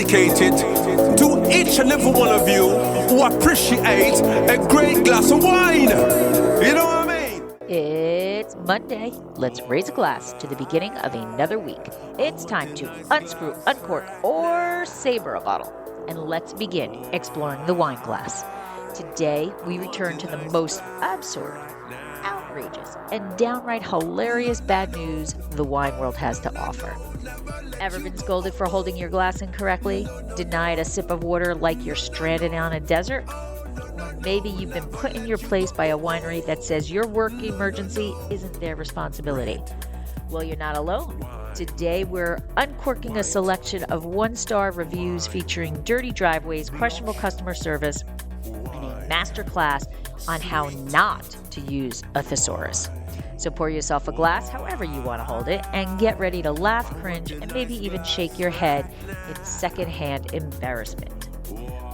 dedicated to each and every one of you who appreciate a great glass of wine. You know what I mean? It's Monday. Let's raise a glass to the beginning of another week. It's time to unscrew, uncork, or saber a bottle. And let's begin exploring the wine glass. Today, we return to the most absurd, outrageous, and downright hilarious bad news the wine world has to offer. Ever been scolded for holding your glass incorrectly? Denied a sip of water like you're stranded on a desert? Or maybe you've been put in your place by a winery that says your work emergency isn't their responsibility. Well, you're not alone. Today, we're uncorking a selection of one-star reviews featuring dirty driveways, questionable customer service, and a masterclass on how not to use a thesaurus. So pour yourself a glass, however you want to hold it, and get ready to laugh, cringe, and maybe even shake your head in secondhand embarrassment.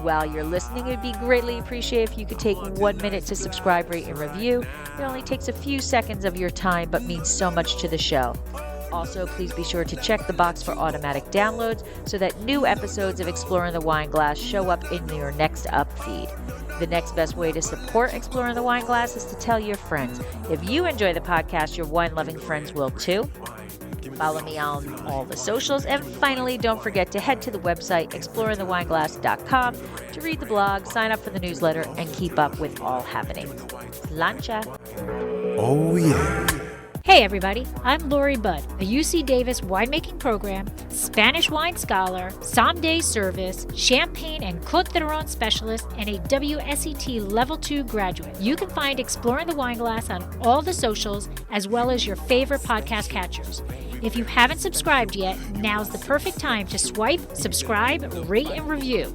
While you're listening, it'd be greatly appreciated if you could take 1 minute to subscribe, rate, and review. It only takes a few seconds of your time, but means so much to the show. Also, please be sure to check the box for automatic downloads so that new episodes of Exploring the Wine Glass show up in your next up feed. The next best way to support Exploring the Wine Glass is to tell your friends. If you enjoy the podcast, your wine-loving friends will too. Follow me on all the socials. And finally, don't forget to head to the website, exploringthewineglass.com, to read the blog, sign up for the newsletter, and keep up with all happening. Lancha. Oh, yeah. Hey everybody, I'm Lori Budd, a UC Davis winemaking program, Spanish wine scholar, sommelier service, champagne and Côte d'Aron specialist, and a WSET Level 2 graduate. You can find Exploring the Wine Glass on all the socials, as well as your favorite podcast catchers. If you haven't subscribed yet, now's the perfect time to swipe, subscribe, rate, and review.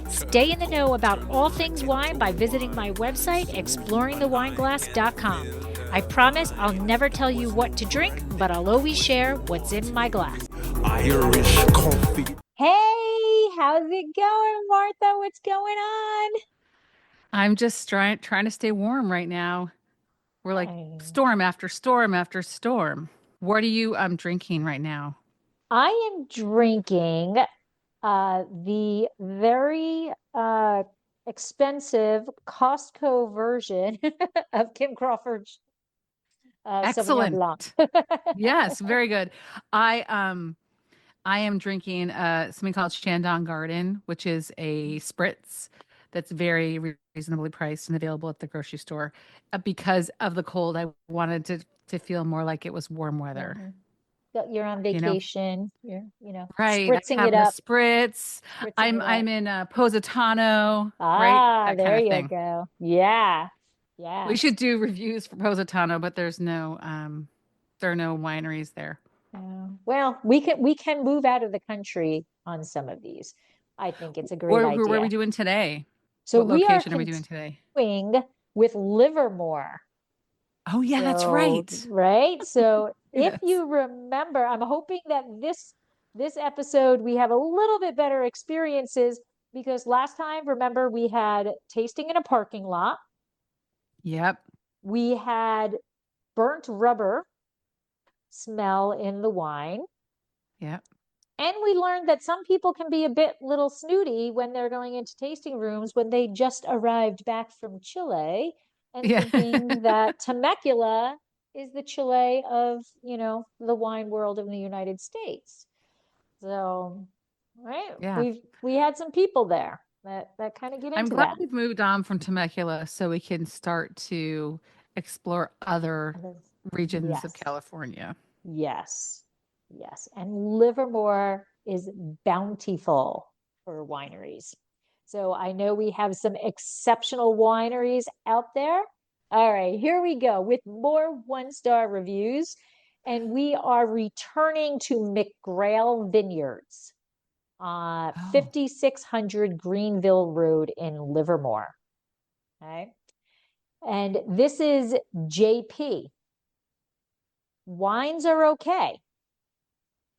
Stay in the know about all things wine by visiting my website, exploringthewineglass.com. I promise I'll never tell you what to drink, but I'll always share what's in my glass. Irish coffee. Hey, how's it going, Martha? What's going on? I'm just trying to stay warm right now. We're like storm after storm after storm. What are you drinking right now? I am drinking the very expensive Costco version of Kim Crawford's Sauvignon Excellent. Blanc. Yes, very good. I am drinking something called Shandong Garden, which is a spritz that's very reasonably priced and available at the grocery store. Because of the cold, I wanted to feel more like it was warm weather. Mm-hmm. You're on vacation. You're Right, spritzing having it up. a spritz. I'm in Positano. Ah, right, that there kind of you thing. go. Yeah. We should do reviews for Positano, but there are no wineries there. Well, we can move out of the country on some of these. I think it's a great idea. Where are we doing today? So what location are we doing today? With Livermore. Oh yeah, that's right. Right. So Yes. if you remember, I'm hoping that this episode we have a little bit better experiences, because last time, remember, we had tasting in a parking lot. Yep. We had burnt rubber smell in the wine. Yep. And we learned that some people can be a bit little snooty when they're going into tasting rooms when they just arrived back from Chile and thinking that Temecula is the Chile of, the wine world in the United States. So, right? Yeah. We had some people there that kind of get into I'm glad that. we've moved on from Temecula so we can start to explore other regions of California. Yes. And Livermore is bountiful for wineries. So I know we have some exceptional wineries out there. All right, here we go with more one-star reviews. And we are returning to McGrail Vineyards, 5600 Greenville Road in Livermore. Okay. And this is JP. Wines are okay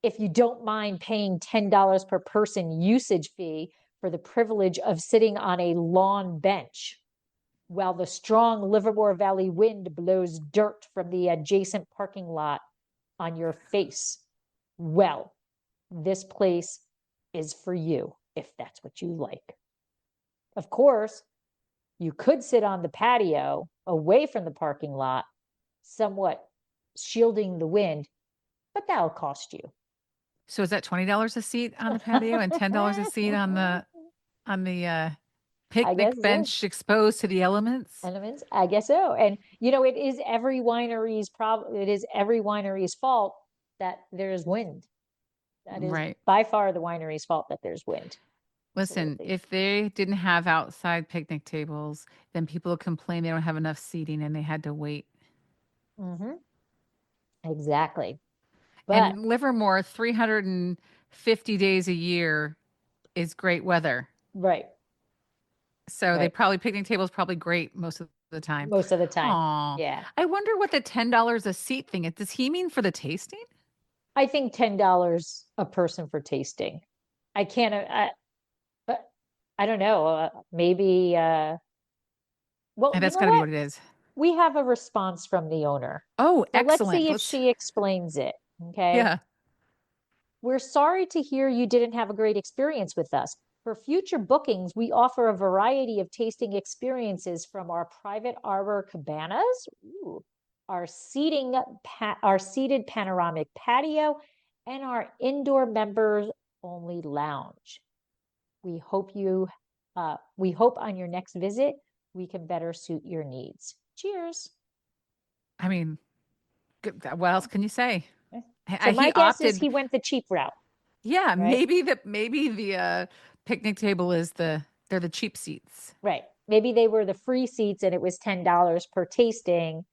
if you don't mind paying $10 per person usage fee for the privilege of sitting on a lawn bench while the strong Livermore Valley wind blows dirt from the adjacent parking lot on your face. Well, this place is for you. if that's what you like. Of course, you could sit on the patio away from the parking lot, somewhat shielding the wind, but that'll cost you. So is that $20 a seat on the patio and $10 a seat on the I guess picnic so. bench exposed to the elements? Elements, I guess so. And it is every winery's problem. It is every winery's fault that there's wind. That is Right. by far the winery's fault that there's wind. Listen, Absolutely. if they didn't have outside picnic tables, then people would complain they don't have enough seating and they had to wait. Mm-hmm. Exactly. But And Livermore, 350 days a year is great weather. right, So they right. probably picnic tables probably great most of the time. Most of the time. Aw. Yeah. I wonder what the $10 a seat thing is. Does he mean for the tasting? I think $10 a person for tasting. I can't, but I don't know. Maybe, well, And you that's know got to be what? what it is. We have a response from the owner. Oh, So let's excellent. see if she explains it. Okay. Yeah. We're sorry to hear you didn't have a great experience with us. For future bookings, we offer a variety of tasting experiences from our private arbor cabanas, our our seated panoramic patio, and our indoor members only lounge. We hope on your next visit we can better suit your needs. Cheers. I mean, what else can you say? So my He guess is opted. he went the cheap route, Yeah, right? maybe the picnic table is they're the cheap seats. Right. Maybe they were the free seats and it was $10 per tasting,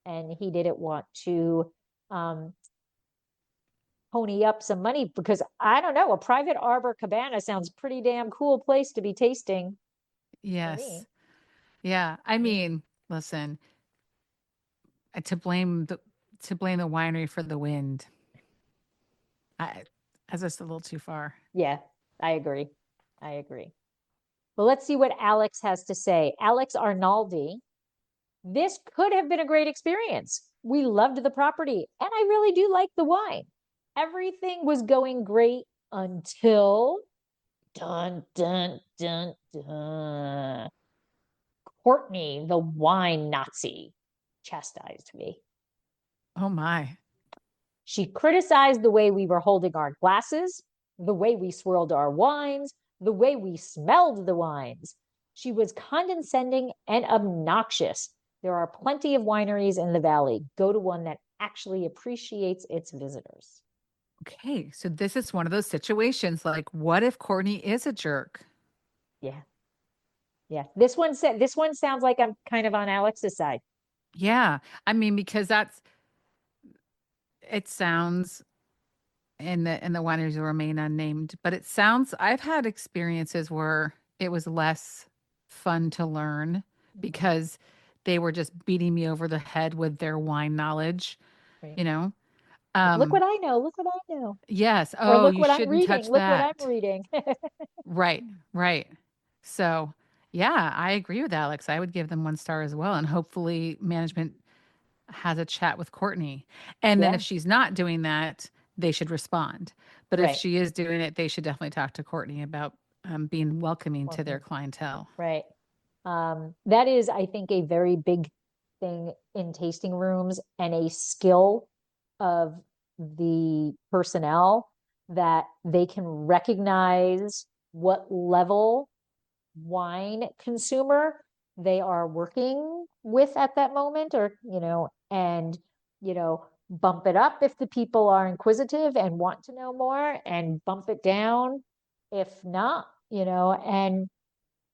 and he didn't want to um, pony up some money because I don't know, a private arbor cabana sounds pretty damn cool place to be tasting for me. Yes. Yeah. I mean, listen, to blame the winery for the wind. I That's just a little too far. Yeah, I agree. I agree. Well, let's see what Alex has to say. Alex Arnaldi. This could have been a great experience. We loved the property, and I really do like the wine. Everything was going great until dun dun dun dun. Courtney, the wine Nazi, chastised me. Oh my. She criticized the way we were holding our glasses, the way we swirled our wines, the way we smelled the wines. She was condescending and obnoxious. There are plenty of wineries in the valley. Go to one that actually appreciates its visitors. Okay, so this is one of those situations like, what if Courtney is a jerk? Yeah. Yeah. This one sounds like I'm kind of on Alex's side. Yeah. I mean, because it sounds, and the wineries will remain unnamed, but it sounds, I've had experiences where it was less fun to learn because they were just beating me over the head with their wine knowledge, Right. you know? Look what I know. Look what I know. Yes. Or Oh, look you what I'm shouldn't reading. touch Look what I'm that. reading. Right, right. So, yeah, I agree with Alex. I would give them 1 star as well. And hopefully management has a chat with Courtney. And then Yeah. if she's not doing that, they should respond. But if Right. she is doing it, they should definitely talk to Courtney about being welcoming to their Welcome. clientele. Right. That is, I think, a very big thing in tasting rooms and a skill of the personnel that they can recognize what level wine consumer they are working with at that moment, or and bump it up if the people are inquisitive and want to know more, and bump it down if not, and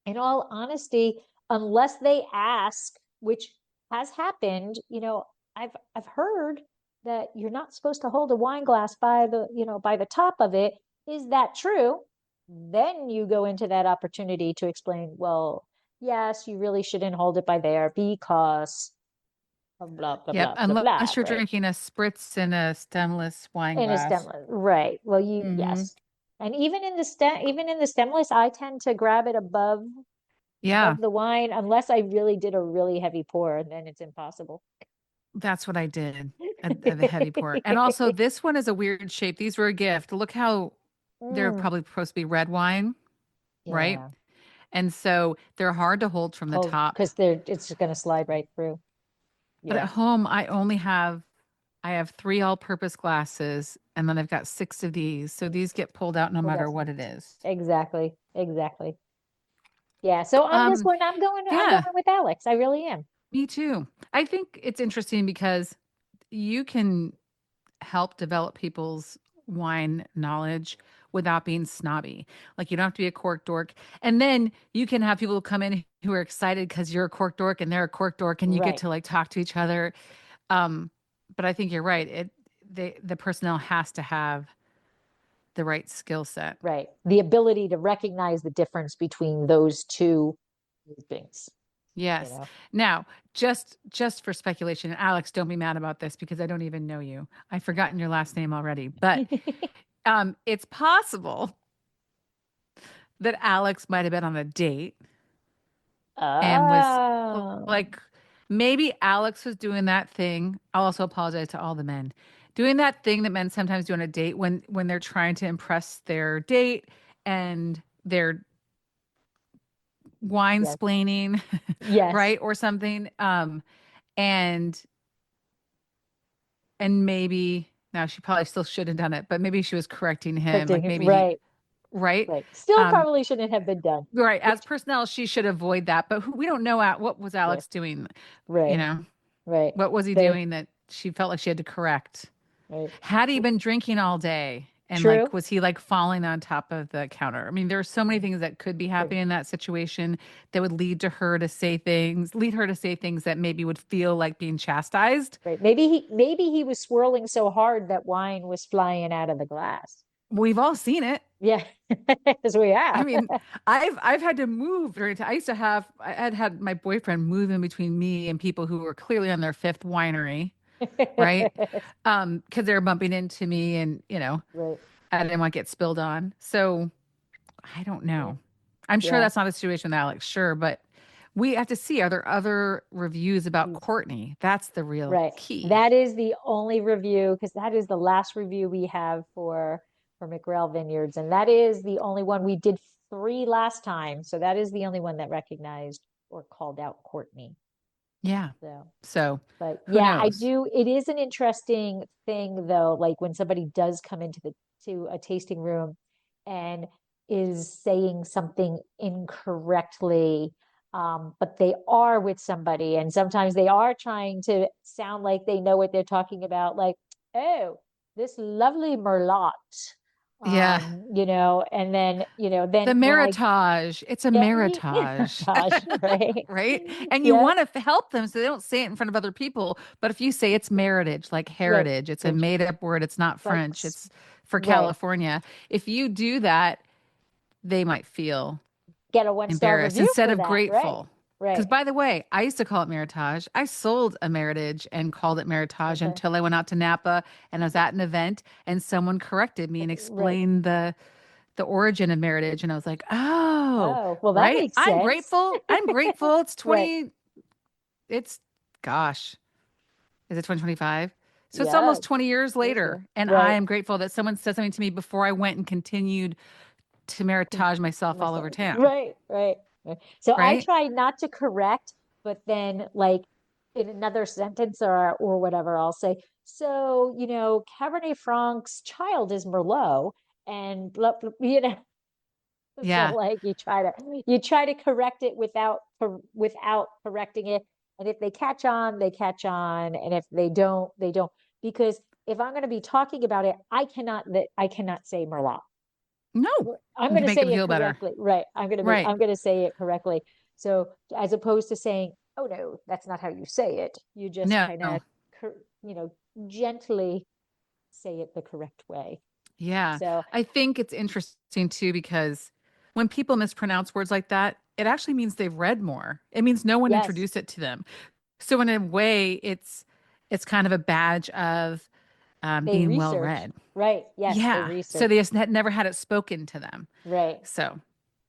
in all honesty, unless they ask, which has happened, I've heard that you're not supposed to hold a wine glass by the top of it. Is that true? Then you go into that opportunity to explain, well, yes, you really shouldn't hold it by there because blah blah blah Yep, blah blah blah, unless you're right? drinking a spritz in a stemless wine In a glass. stemless, right? Well, Hmm. yes, and even in the stemless, I tend to grab it above Yeah, the wine unless I really did a really heavy pour, and then it's impossible. that's what I did at the heavy pour. And also, this one is a weird shape. These were a gift. Look how they're Mm, probably supposed to be red wine. right? Yeah. And so they're hard to hold from the Hold, top. because it's going to slide right through. But at Yeah. home, I have 3 all-purpose glasses, and then I've got 6 of these. So these get pulled out no Well, matter that's what it is. exactly. Exactly. Yeah. So on this Um, one, I'm yeah, going with Alex. I really am. me too. I think it's interesting because you can help develop people's wine knowledge without being snobby. Like you don't have to be a cork dork. And then you can have people come in who are excited because you're a cork dork and they're a cork dork and you get Right. to like talk to each other. Um, but I think you're right. The personnel has to have the right skill set. Right. The ability to recognize the difference between those two groupings, you Yes. know. Now, just for speculation, and Alex, don't be mad about this because I don't even know you. I've forgotten your last name already, but it's possible that Alex might have been on a date and was Oh, like, maybe Alex was doing that thing. I'll also apologize to all the men. Doing that thing that men sometimes do on a date when they're trying to impress their date and they're wine yes. splaining, Yes. right? Or something. And maybe now she probably still should have done it, but maybe she was correcting him. Correcting Like it. maybe he, Right. right? Right. Still Um, probably shouldn't have been done. right. As Which, personnel, she should avoid that. But we don't know what was right. Alex doing. You Right. know, Right. what was he They, doing that she felt like she had to correct? right. Had he been drinking all day? And True. like, was he like falling on top of the counter? I mean, there are so many things that could be True. happening in that situation that would lead her to say things that maybe would feel like being chastised. Right. Maybe he was swirling so hard that wine was flying out of the glass. We've all seen it. Yeah. As we I have. mean, I've had to move during I used to have I had my boyfriend move in between me and people who were clearly on their 5th winery, right? Because they were bumping into me and, Right. I didn't want to get spilled on. So I don't Right. know. I'm sure Yeah. that's not a situation with Alex, sure, but we have to see, are there other reviews about Mm. Courtney? That's the real Right. key. That is the only review because that is the last review we have for McRail Vineyards, and that is the only one. We did 3 last time, so that is the only one that recognized or called out Courtney. Yeah. So, So but who yeah, I knows? do. It is an interesting thing though, like when somebody does come into the to a tasting room and is saying something incorrectly, but they are with somebody, and sometimes they are trying to sound like they know what they're talking about, like, oh, this lovely merlot, Yeah. and then, The then when I meritage. It's a yeah, meritage. gosh, right, Right? And you yeah, want to help them so they don't say it in front of other people. But if you say it's meritage, like right, heritage, it's a right, made up word, it's not like, French, it's for right. California. If you do that, they might feel Get a 1-star embarrassed review instead for of that. Right. grateful. Because, Right. by the way, I used to call it meritage. I sold a meritage and called it meritage Uh-huh. until I went out to Napa and I was at an event and someone corrected me and Right. explained the origin of meritage, and I was like, oh, Oh, well, that right. makes sense. I'm grateful. It's Right. 20. It's gosh, is it 2025? So it's Yeah. almost 20 years later, and I Right. am grateful that someone said something to me before I went and continued to meritage myself all over town. Right. Right. Right. So I Right? try not to correct, but then like in another sentence or whatever, I'll say, so, Cabernet Franc's child is Merlot and blah, blah, so Yeah. like you try to correct it without correcting it. And if they catch on, they catch on. And if they don't, they don't. Because if I'm going to be talking about it, I cannot say Merlot. No, I'm to going to make say them it feel better. correctly. Right. Right. I'm going to say it correctly. So as opposed to saying, oh no, that's not how you say it. You just No. kind of, gently say it the correct way. Yeah. So I think it's interesting too because when people mispronounce words like that, it actually means they've read more. It means no one yes, introduced it to them. So in a way, it's kind of a badge of they being well researched. read. Right. Yes, they Yeah. So researched. they just had never had it spoken to them. Right. So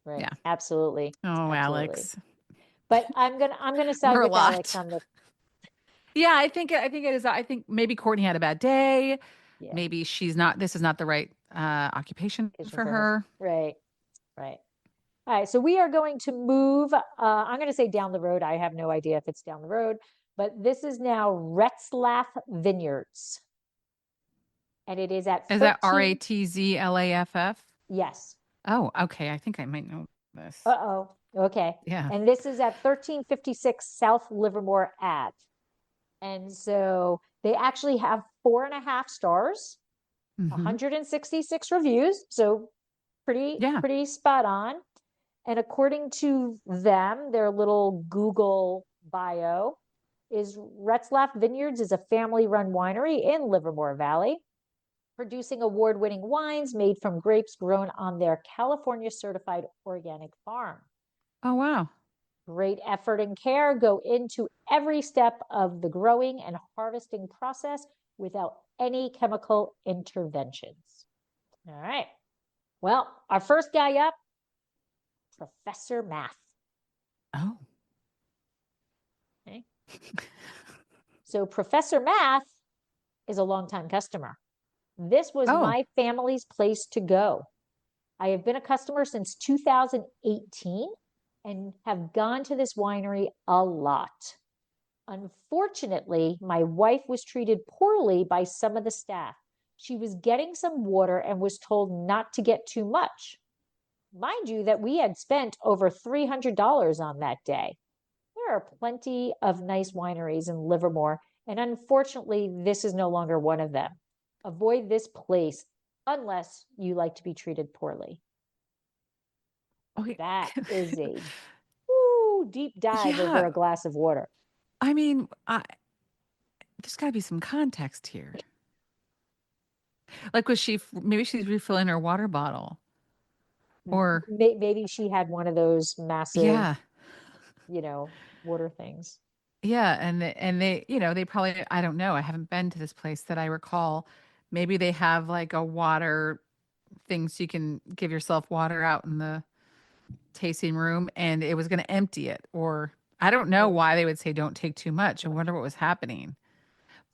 Right. yeah. Absolutely. Oh, Absolutely. Alex. But I'm gonna side with Alex Merlot. on this. Yeah, I think it is. I think maybe Courtney had a bad day. Yeah. Maybe she's not. This is not the right occupation Vision for for her. her. Right. Right. All right, so we are going to move. I'm going to say down the road. I have no idea if it's down the road, but this is now Retzlaff Vineyards, and it is at Is that 13. Ratzlaff? Yes. Oh, okay. I think I might know this. Uh-oh. Okay. Yeah. And this is at 1356 South Livermore Ave. And so they actually have 4.5 stars, Hmm. 166 reviews. So Yeah. pretty spot on. And according to them, their little Google bio is Retzlaff Vineyards is a family-run winery in Livermore Valley, producing award-winning wines made from grapes grown on their California certified organic farm. Oh, wow. Great effort and care go into every step of the growing and harvesting process without any chemical interventions. All right. Well, our first guy up, Professor Math. Oh. Okay. So Professor Math is a longtime customer. This was Oh, my family's place to go. I have been a customer since 2018 and have gone to this winery a lot. Unfortunately, my wife was treated poorly by some of the staff. She was getting some water and was told not to get too much. Mind you, that we had spent over $300 on that day. There are plenty of nice wineries in Livermore, and unfortunately, this is no longer one of them. Avoid this place unless you like to be treated poorly. okay. That is a deep dive over Yeah. a glass of water. I mean, there's got to be some context here. Like, maybe she's refilling her water bottle or, Maybe she had one of those massive, yeah. water things. Yeah. They probably, I don't know. I haven't been to this place that I recall. Maybe they have like a water thing so you can give yourself water out in the tasting room and it was going to empty it. Or I don't know why they would say don't take too much. I wonder what was happening.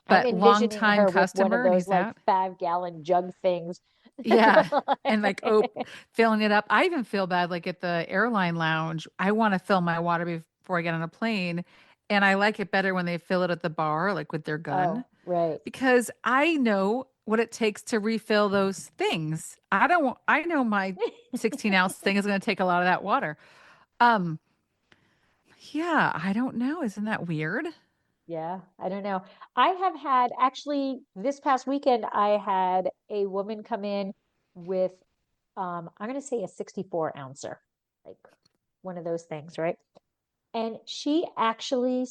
I'm But long envisioning time her with one of customer and those he's like out. 5-gallon jug things. Yeah. And like, filling it up. I even feel bad. Like at the airline lounge, I want to fill my water before I get on a plane. And I like it better when they fill it at the bar, like with their gun, Oh, right. because I know what it takes to refill those things. I know my 16-ounce thing is going to take a lot of that water. Um, yeah, I don't know. Isn't that weird? Yeah, I don't know. I have had actually this past weekend, I had a woman come in with, I'm going to say a 64 ouncer, like one of those things, right? And she actually,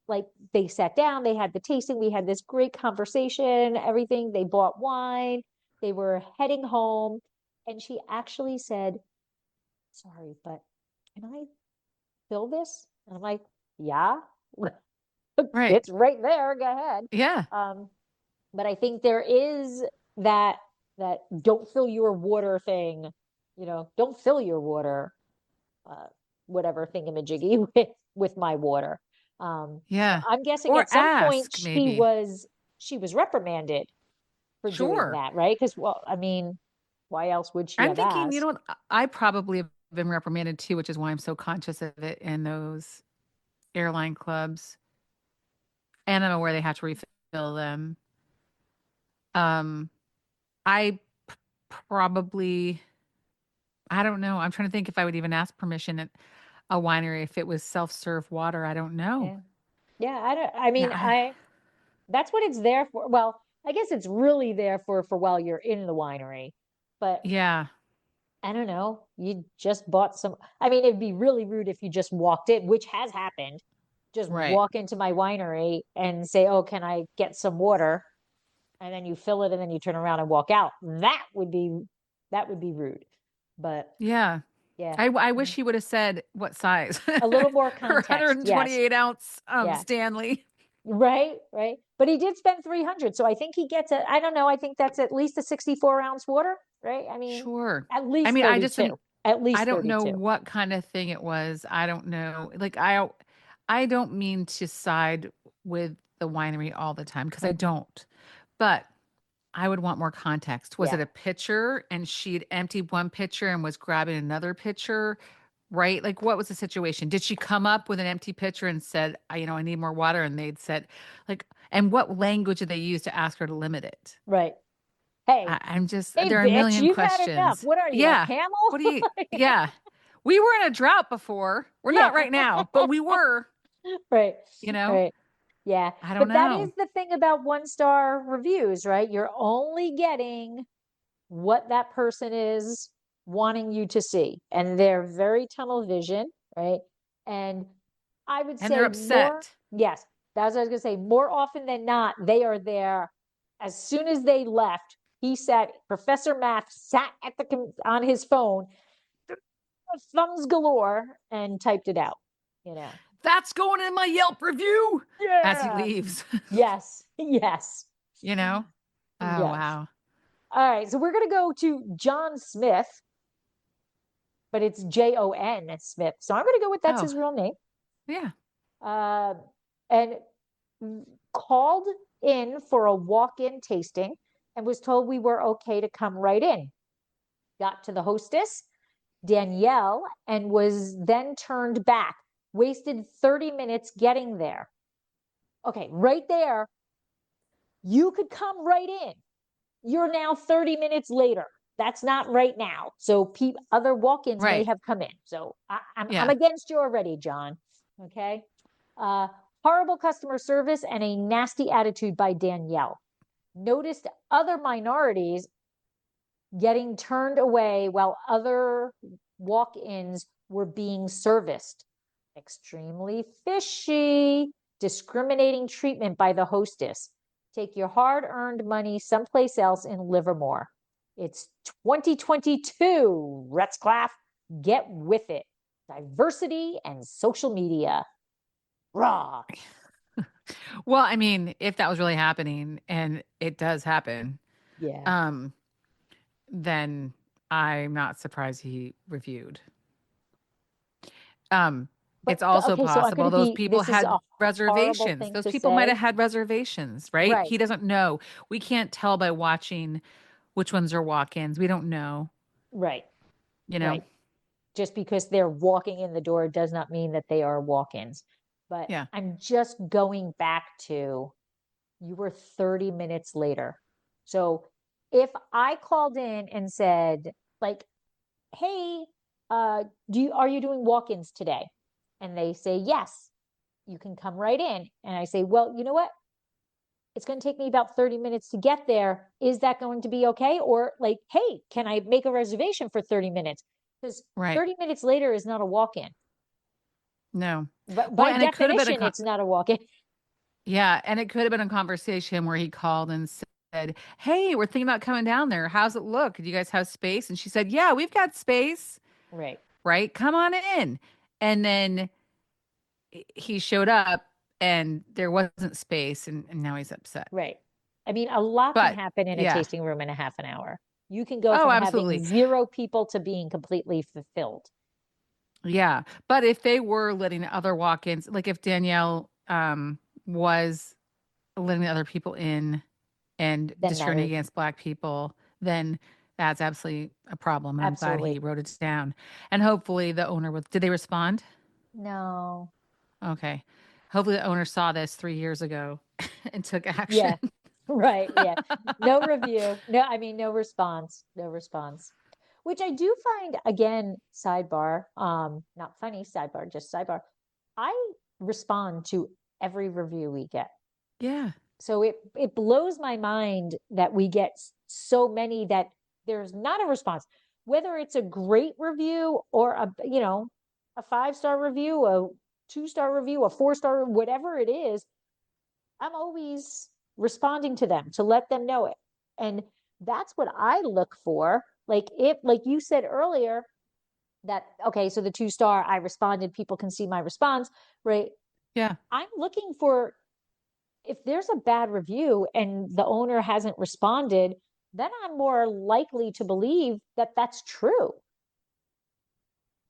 like, they sat down, they had the tasting, we had this great conversation, everything. They bought wine, they were heading home, and she actually said, "Sorry, but can I fill this?" And I'm like, "Yeah, Right. it's right there. Go ahead." Yeah. But I think there is that don't fill your water thing, don't fill your water, uh, whatever thingamajiggy with my water. So Yeah. I'm guessing Or at some point ask maybe. she was reprimanded for doing Sure. that, right? Because, well, I mean, why else would she I'm have thinking, asked? what? I probably have been reprimanded too, which is why I'm so conscious of it in those airline clubs. And I'm aware they have to refill them. Um, I probably, I don't know. I'm trying to think if I would even ask permission at a winery if it was self-serve water. I don't know. Yeah. Yeah, I Yeah, mean, that's what it's there for. Well, I guess it's really there for while you're in the winery. But yeah, I don't know. You just bought some. I mean, it'd be really rude if you just walked in, which has happened. Just right. walk into my winery and say, "Oh, can I get some water?" And then you fill it and then you turn around and walk out. That would be rude. But Yeah. yeah, I wish he would have said what size. a little more Her context. Yes. 128 ounce Yeah. Stanley. Right, right. But he did spend 300. So I think he gets I don't know, I think that's at least a 64-ounce water, right? I mean, Sure. at I least mean, 32. At I least don't know 32. what kind of thing it was. I don't know. Like I don't mean to side with the winery all the time because I don't. But I would want more context. Was Yeah. it a pitcher and she'd emptied one pitcher and was grabbing another pitcher? right? Like, what was the situation? Did she come up with an empty pitcher and said, I need more water? And they'd said, like, and what language did they use to ask her to limit it? Right. Hey, I'm just, hey, there are a bitch, million you've had enough. questions. What are you, a Yeah. camel? What do you, yeah. We were in a drought before. We're Yeah. not right now, but we were, Right. you know? Right. Yeah. I don't But that know. is the thing about 1-star reviews, right? You're only getting what that person is wanting you to see. And they're very tunnel vision, right? And I would And they're say more, upset. yes, that's what I was going to say. More often than not, they are there as soon as they left. Professor Math sat at on his phone, thumbs galore, and typed it out, That's going in my Yelp review as he Yeah. leaves, Yes. Yes. you know? Oh, Yes. wow. All right. So we're going to go to John Smith, but it's Jon Smith. So I'm going to go with that's Oh, his real name. yeah. And called in for a walk-in tasting and was told we were okay to come right in. Got to the hostess, Danielle, and was then turned back. Wasted 30 minutes getting there. Okay, right there, you could come right in. You're now 30 minutes later. That's not right now. So other walk-ins may Right. have come in. So I'm Yeah. against you already, John. Okay. Horrible customer service and a nasty attitude by Danielle. Noticed other minorities getting turned away while other walk-ins were being serviced. Extremely fishy. Discriminating treatment by the hostess. Take your hard-earned money someplace else in Livermore. It's 2022, Retzclaff. Get with it. Diversity and social media. Raw. Well, I mean, if that was really happening, and it does happen, Yeah. then I'm not surprised he reviewed. It's also okay, so I'm possible going to those be, people this is had a horrible reservations. thing Those to people might say. have had reservations, right? Right. He doesn't know. We can't tell by watching which ones are walk-ins. We don't know, Right. you know? Right. Just because they're walking in the door does not mean that they are walk-ins. But Yeah. I'm just going back to you were 30 minutes later. So if I called in and said, like, hey, are you doing walk-ins today? And they say, yes, you can come right in. And I say, well, you know what? It's going to take me about 30 minutes to get there. Is that going to be okay? Or like, hey, can I make a reservation for 30 minutes? Because Right. 30 minutes later is not a walk-in. No. But Well, by and it could have been definition, it's not a walk-in. yeah, and it could have been a conversation where he called and said, "Hey, we're thinking about coming down there. How's it look? Do you guys have space?" And she said, "Yeah, we've got space." Right. Right? Come on in. And then he showed up and there wasn't space and now he's upset. Right. I mean, a lot can But happen in a yeah. tasting room in a half an hour. You can go Oh, from absolutely. having 0 people to being completely fulfilled. Yeah. But if they were letting other walk-ins, like if Danielle was letting other people in and Then that discriminating is against Black people, then that's absolutely a problem. And I'm glad absolutely he wrote it down. And hopefully the owner did they respond? no. Okay. Hopefully the owner saw this 3 years ago and took action. Yeah. Right. Yeah. No review. No, I mean, no response. No response. Which I do find, again, sidebar, not funny, sidebar, just sidebar. I respond to every review we get. Yeah. So it blows my mind that we get so many that there's not a response, whether it's a great review or a 5-star review, a 2-star review, a 4-star, whatever it is. I'm always responding to them to let them know it. And that's what I look for. Like you said earlier, that, okay, so the 2-star, I responded, people can see my response, right? Yeah. I'm looking for, if there's a bad review and the owner hasn't responded, then I'm more likely to believe that that's true.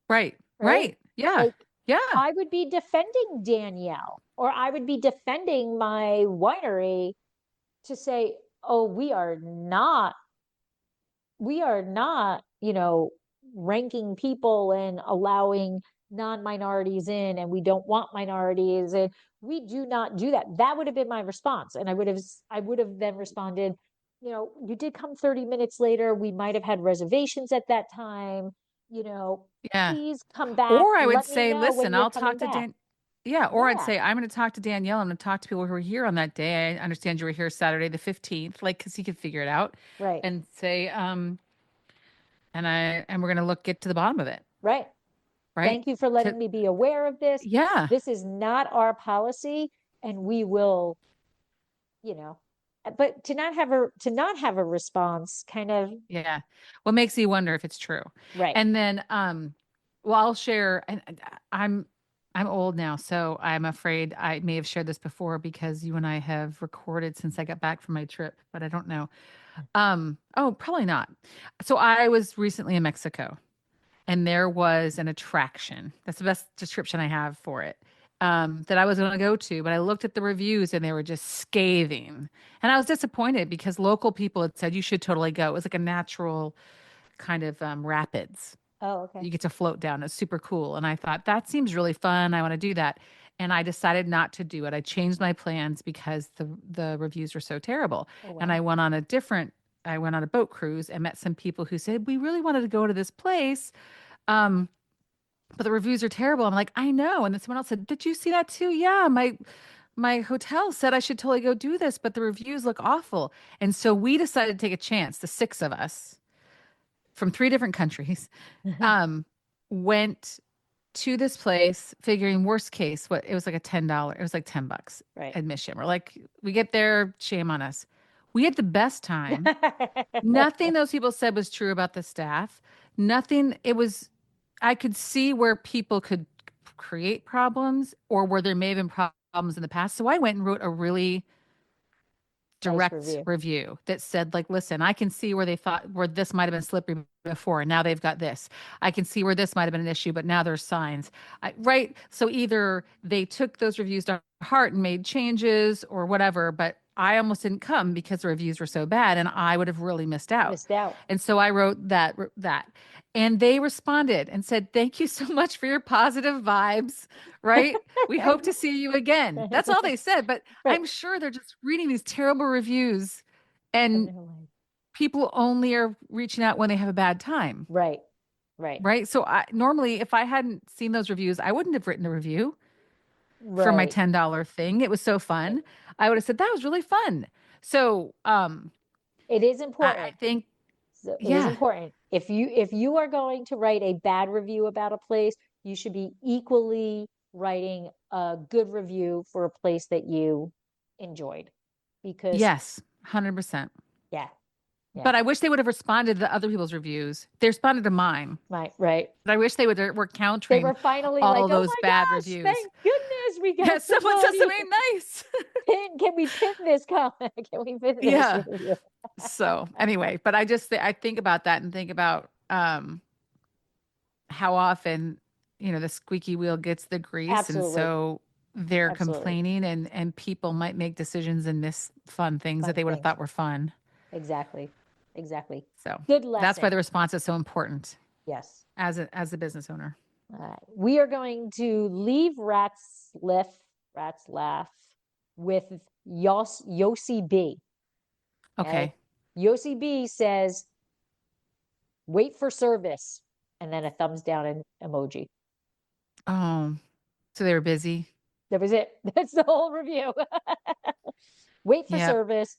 Right. Right. Yeah. Like, yeah. I would be defending Danielle, or I would be defending my winery to say, oh, we are not, ranking people and allowing non-minorities in, and we don't want minorities, and we do not do that. That would have been my response. And I would have then responded, you did come 30 minutes later. We might have had reservations at that time. Yeah. Please come back. Or I would Let me say, know when listen, you're I'll coming talk to back. Dan. Yeah. Or I'd Yeah. say, I'm going to talk to Danielle. I'm going to talk to people who were here on that day. I understand you were here Saturday the 15th, like, because he could figure it out. Right. And say, and we're going to get to the bottom of it. Right. Right. Thank you for letting me be aware of this. Yeah. This is not our policy, and we will, but to not have a response kind of. Yeah. What makes you wonder if it's true. Right. And then, well, I'll share, and I'm old now, so I'm afraid I may have shared this before because you and I have recorded since I got back from my trip, but I don't know. Oh, probably not. So I was recently in Mexico, and there was an attraction. That's the best description I have for it. That I was going to go to, but I looked at the reviews and they were just scathing. And I was disappointed because local people had said you should totally go. It was like a natural kind of rapids. Oh, okay. You get to float down. It's super cool. And I thought that seems really fun. I want to do that. And I decided not to do it. I changed my plans because the reviews were so terrible. Oh, wow. And I went on a boat cruise and met some people who said, we really wanted to go to this place. But the reviews are terrible. I'm like, I know. And then someone else said, did you see that too? Yeah, my hotel said I should totally go do this, but the reviews look awful. And so we decided to take a chance. The 6 of us from 3 different countries went to this place, figuring worst case, it was like $10. It was like $10 admission. We're like, we get there, shame on us. We had the best time. Nothing those people said was true about the staff. Nothing. I could see where people could create problems or where there may have been problems in the past. So I went and wrote a really direct review that said, like, listen, I can see where this might have been slippery before, and now they've got this. I can see where this might have been an issue, but now there's signs. Right. So either they took those reviews to heart and made changes or whatever, but I almost didn't come because the reviews were so bad and I would have really missed out. And so I wrote that. And they responded and said, thank you so much for your positive vibes, right? We hope to see you again. That's all they said. But I'm sure they're just reading these terrible reviews and people only are reaching out when they have a bad time. Right. So normally, if I hadn't seen those reviews, I wouldn't have written a review for my $10 thing. It was so fun. I would have said, that was really fun. So it is important. I think it is important. If you are going to write a bad review about a place, you should be equally writing a good review for a place that you enjoyed. Because yes, 100%. Yeah. But I wish they would have responded to other people's reviews. They responded to mine. Right. But I wish they were countering. They were finally all like, those bad gosh, reviews. Thank goodness we got someone said something nice. Can we pin this comment? Can we pin this review? So anyway, but I think about that and think about how often, the squeaky wheel gets the grease. Absolutely. And so they're complaining and people might make decisions and miss fun things that they would have thought were fun. Exactly. So good lesson. That's why the response is so important. Yes. As a business owner. We are going to leave Rats Laugh with Yossi B. Okay. Yossi B says, wait for service, and then a thumbs down emoji. Oh, so they were busy. That was it. That's the whole review. Wait for service,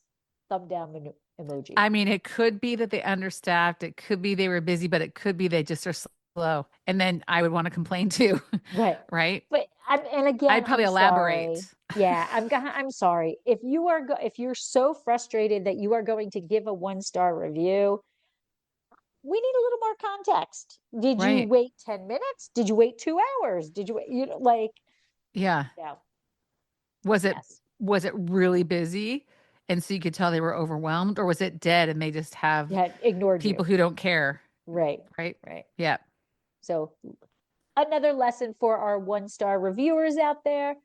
thumb down emoji. I mean, it could be that they understaffed. It could be they were busy, but it could be they just are slow. And then I would want to complain too. Right. But again, I'd probably elaborate. Sorry. Yeah, I'm sorry. If you're so frustrated that you are going to give a 1-star review, we need a little more context. Did you wait 10 minutes? Did you wait 2 hours? Did you Yeah. Was it really busy? And so you could tell they were overwhelmed, or was it dead and they just have ignored people who don't care? Right. Yeah. So another lesson for our 1-star reviewers out there,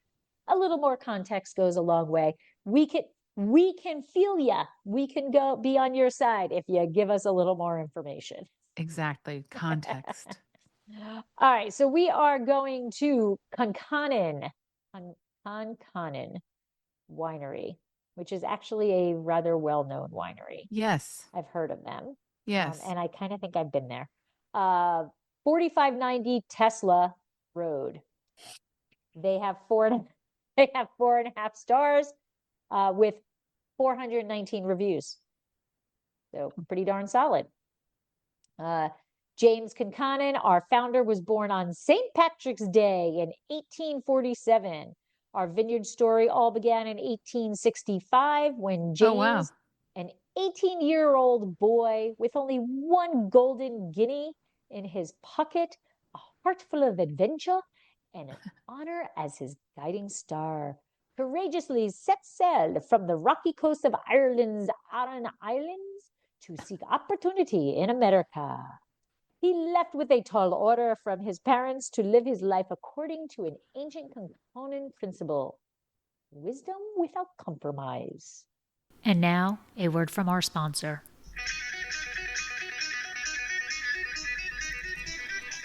a little more context goes a long way. We can feel ya. We can be on your side if you give us a little more information. Exactly. Context. All right, so we are going to Concanen Winery, which is actually a rather well-known winery. Yes. I've heard of them. Yes. And I kind of think I've been there. 4590 Tesla Road. They have they have 4.5 stars with 419 reviews. So pretty darn solid. James Concanen, our founder, was born on St. Patrick's Day in 1847. Our vineyard story all began in 1865 when James, Oh, wow. an 18-year-old boy with only one golden guinea in his pocket, a heart full of adventure, and an honor as his guiding star, courageously set sail from the rocky coast of Ireland's Aran Islands to seek opportunity in America. He left with a tall order from his parents to live his life according to an ancient component principle: wisdom without compromise. And now, a word from our sponsor.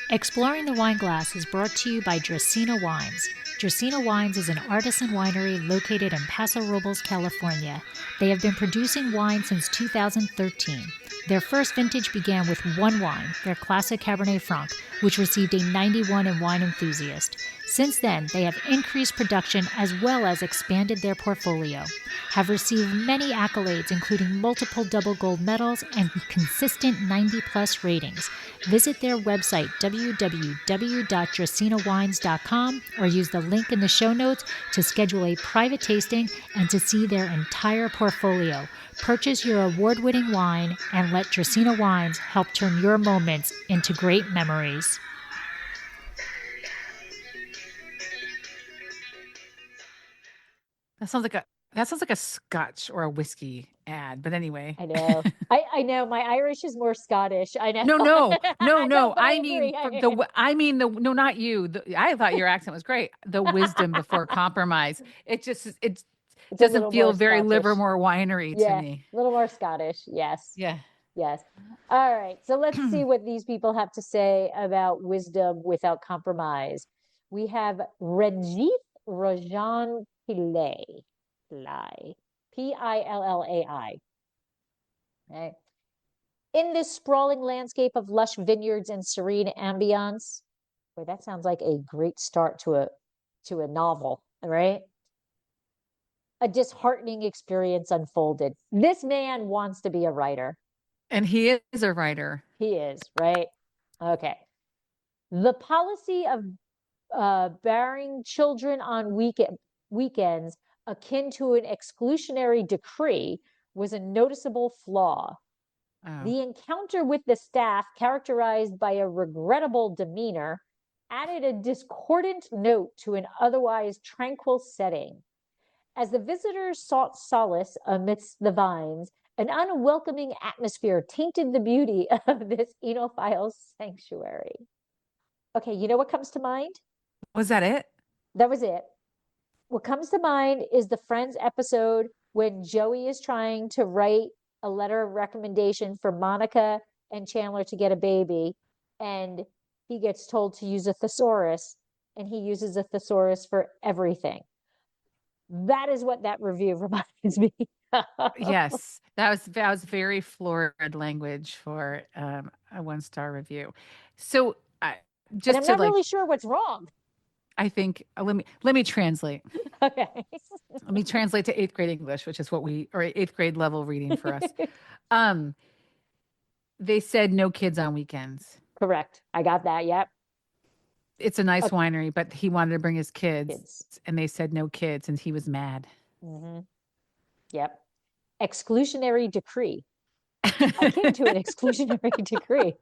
Exploring the Wine Glass is brought to you by Dracaena Wines. Dracaena Wines is an artisan winery located in Paso Robles, California. They have been producing wine since 2013. Their first vintage began with one wine, their classic Cabernet Franc, which received a 91 in Wine Enthusiast. Since then, they have increased production as well as expanded their portfolio, have received many accolades including multiple double gold medals and consistent 90-plus ratings. Visit their website www.dracaenawines.com or use the link in the show notes to schedule a private tasting and to see their entire portfolio. Purchase your award-winning wine and let Dracaena Wines help turn your moments into great memories. That sounds like a Scotch or a whiskey ad, but anyway. I know. I know. My Irish is more Scottish. I know. No. but I mean, no, not you. I thought your accent was great. The wisdom before compromise. It It's a doesn't little feel more very Scottish. Livermore winery to Yeah, me. a little more Scottish. Yes. Yeah. Yes. All right. So let's see what these people have to say about wisdom without compromise. We have Ranjit Rajan Pillai. Pillai. Okay. In this sprawling landscape of lush vineyards and serene ambience, boy, that sounds like a great start to a novel, right? A disheartening experience unfolded. This man wants to be a writer. And he is a writer. He is, right? Okay. The policy of bearing children on weekends, akin to an exclusionary decree, was a noticeable flaw. Oh. The encounter with the staff, characterized by a regrettable demeanor, added a discordant note to an otherwise tranquil setting. As the visitors sought solace amidst the vines, an unwelcoming atmosphere tainted the beauty of this enophile sanctuary. Okay, you know what comes to mind? Was that it? That was it. What comes to mind is the Friends episode when Joey is trying to write a letter of recommendation for Monica and Chandler to get a baby, and he gets told to use a thesaurus, and he uses a thesaurus for everything. That is what that review reminds me. Yes, that was very florid language for a 1-star review. So and I'm not really sure what's wrong. I think let me translate. Okay. Let me translate to 8th grade English, which is or 8th grade level reading for us. They said no kids on weekends. Correct. I got that. Yep. It's a nice winery, but he wanted to bring his kids, and they said no kids, and he was mad. Mm-hmm. Yep. Exclusionary decree. Akin to an exclusionary decree.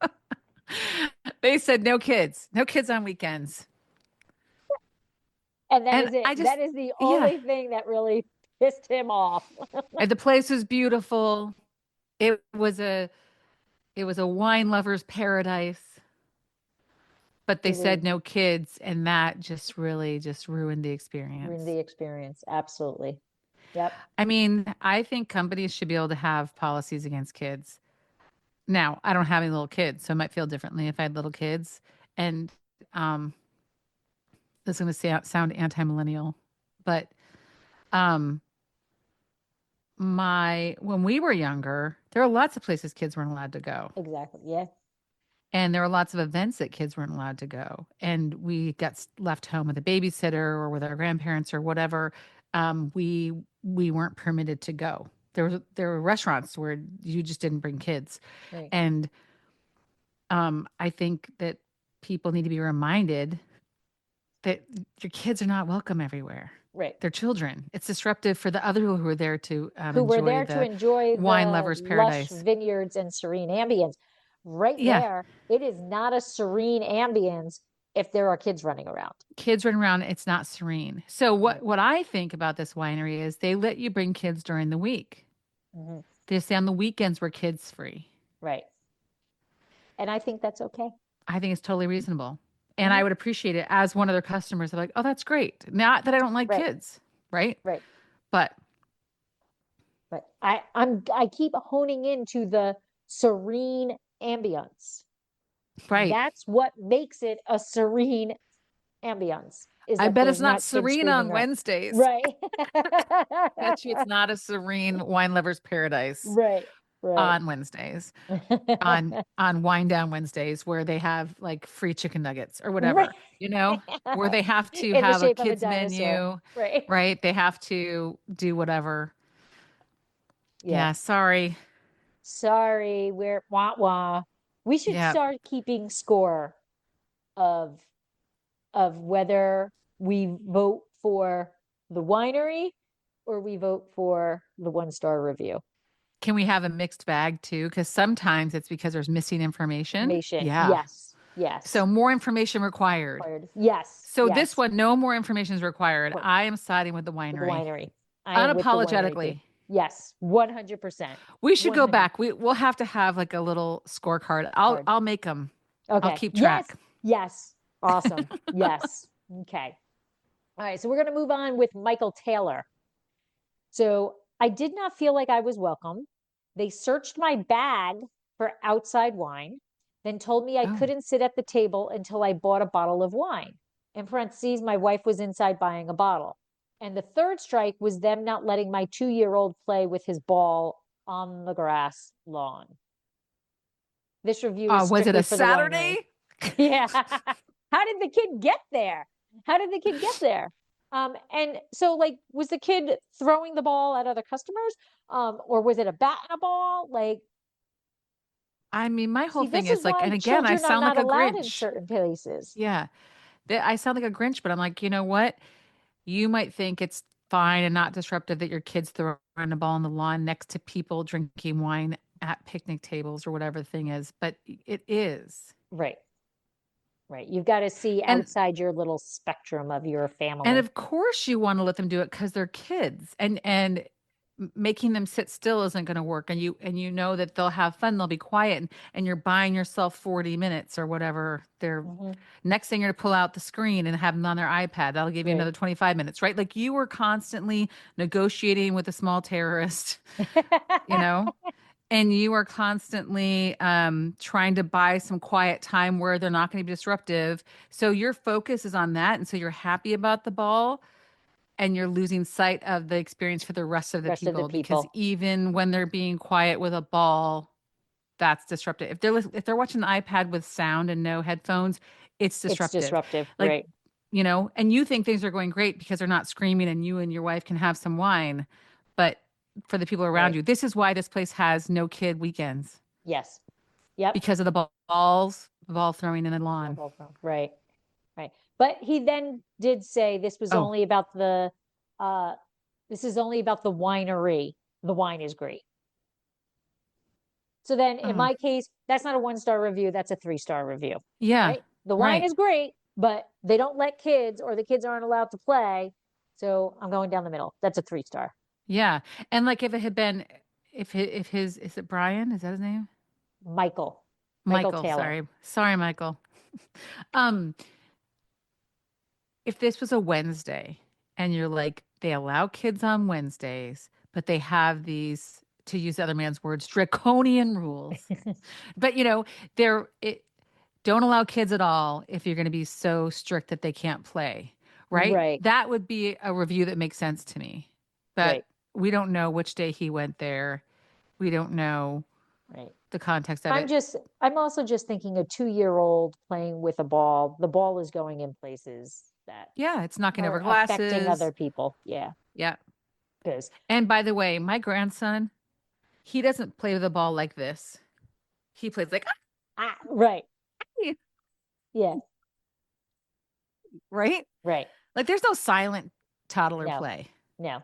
They said no kids on weekends. And that is it. That is the only thing that really pissed him off. And the place was beautiful. It was a wine lover's paradise. But they said no kids, and that just really ruined the experience. Ruined the experience. Absolutely. Yep. I mean, I think companies should be able to have policies against kids. Now, I don't have any little kids, so it might feel differently if I had little kids. And um, this is going to sound anti-millennial, but um, when we were younger, there were lots of places kids weren't allowed to go. Exactly. Yeah. And there were lots of events that kids weren't allowed to go. And we got left home with a babysitter or with our grandparents or whatever. We weren't permitted to go. There were restaurants where you just didn't bring kids. Right. And I think that people need to be reminded that your kids are not welcome everywhere. Right. They're children. It's disruptive for the other people who are there to Who were enjoy there to the enjoy wine the lovers lush paradise. vineyards and serene ambience. Right Yeah, there, it is not a serene ambience if there are kids running around. kids run around. It's not serene. So Right. what I think about this winery is they let you bring kids during the week. Hmm. They say on the weekends we're kids free. Right. And I think that's okay. I think it's totally reasonable. And I Mhm. would appreciate it as one of their customers. They're like, oh, that's great. Not that I don't like Right. kids, right? Right. But But I keep honing into the serene ambience. right. That's what makes it a serene ambience, is I that bet it's there's not not kids serene screaming on around. Wednesdays. Right. Bet you it's not a serene wine lovers paradise Right. Right. on Wednesdays, on Wine Down Wednesdays, where they have like free chicken nuggets or Right. whatever, where they have to In the have a shape of a kids dinosaur. menu, Right. right? They have to do whatever. Yeah. Yeah, sorry. Sorry, we're wah wah. We should Yeah. start keeping score of whether we vote for the winery or we vote for the 1-star review. Can we have a mixed bag too? Because sometimes it's because there's missing information. Information. Yeah. Yes. Yes. So more information required. Required. Yes. So this Yes. one, no more information is required. What- I am siding with the With the winery. winery. I am with the winery too. Unapologetically. Yes. 100%. We should go 100. back. We'll have to have like a little scorecard. Card. I'll make them. I'll Okay. keep Yes. track. Yes. Awesome. Yes. Okay. All right. So we're going to move on with Michael Taylor. So I did not feel like I was welcome. They searched my bag for outside wine, then told me I Oh. couldn't sit at the table until I bought a bottle of wine. In parentheses, my wife was inside buying a bottle. And the third strike was them not letting my 2-year-old play with his ball on the grass lawn. This review is Was it strictly a for the winery. Saturday? Yeah. How did the kid get there? How did the kid get there? And so like, was the kid throwing the ball at other customers? Or was it a bat and a ball? Like, I mean, my whole see, thing this is is like, why and again, I children are sound like not a allowed in Grinch. certain places. Yeah. I sound like a Grinch, but I'm like, you know what? You might think it's fine and not disruptive that your kids throwing a ball on the lawn next to people drinking wine at picnic tables or whatever the thing is, but it is. Right. Right. You've got to see And outside your little spectrum of your and family. of course you want to let them do it because they're kids, and making them sit still isn't going to work, and you know that they'll have fun, they'll be quiet, and you're buying yourself 40 minutes or whatever. They're Mhm. next thing you're to pull out the screen and have them on their iPad. That'll give you Right. another 25 minutes, right? Like you were constantly negotiating with a small terrorist, you know, and you are constantly trying to buy some quiet time where they're not going to be disruptive. So your focus is on that. And so you're happy about the ball and you're losing sight of the experience for the rest of the Rest of the people, because people. even when they're being quiet with a ball, that's disruptive. If they're watching the iPad with sound and no headphones, it's It's disruptive. disruptive. Like, Right. and you think things are going great because they're not screaming and you and your wife can have some wine. But for the people around Right. you, this is why this place has no kid weekends, Yes. Yep. because of the ball throwing in the lawn. Right. Right. But he then did say this was Oh, only about this is only about the winery. The wine is great. So then in oh, my case, that's not a 1-star review, that's a 3-star review. yeah, Right? The wine right. is great, but they don't let kids, or the kids aren't allowed to play. So I'm going down the middle. That's a 3-star. Yeah. And like if it had been, if his, is it Brian? Is that his name? Michael Michael, Taylor. sorry, Michael. Um, if this was a Wednesday and you're like, they allow kids on Wednesdays, but they have these to use the other man's words, draconian rules. But don't allow kids at all if you're going to be so strict that they can't play, right? Right. That would be a review that makes sense to me. But Right. we don't know which day he went there. We don't know Right. the context of it. I'm also just thinking a 2-year-old playing with a ball. The ball is going in places that Yeah, it's knocking over are affecting glasses. other people. Yeah. Yeah. Because And by the way, my grandson, he doesn't play with the ball like this. He plays like, right. Yeah. right? Right. Like there's no silent toddler No. play. No.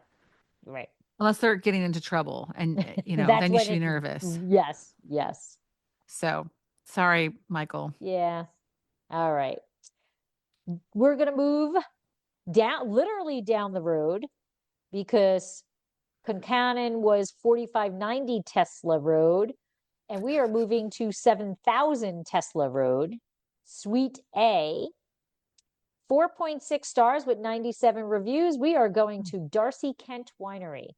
Right. Unless they're getting into trouble and, That's then you when should be nervous. Yes. Yes. So sorry, Michael. Yeah. All right. We're going to move literally down the road, because Concannon was 4590 Tesla Road, and we are moving to 7000 Tesla Road, Suite A. 4.6 stars with 97 reviews. We are going to Darcy Kent Winery.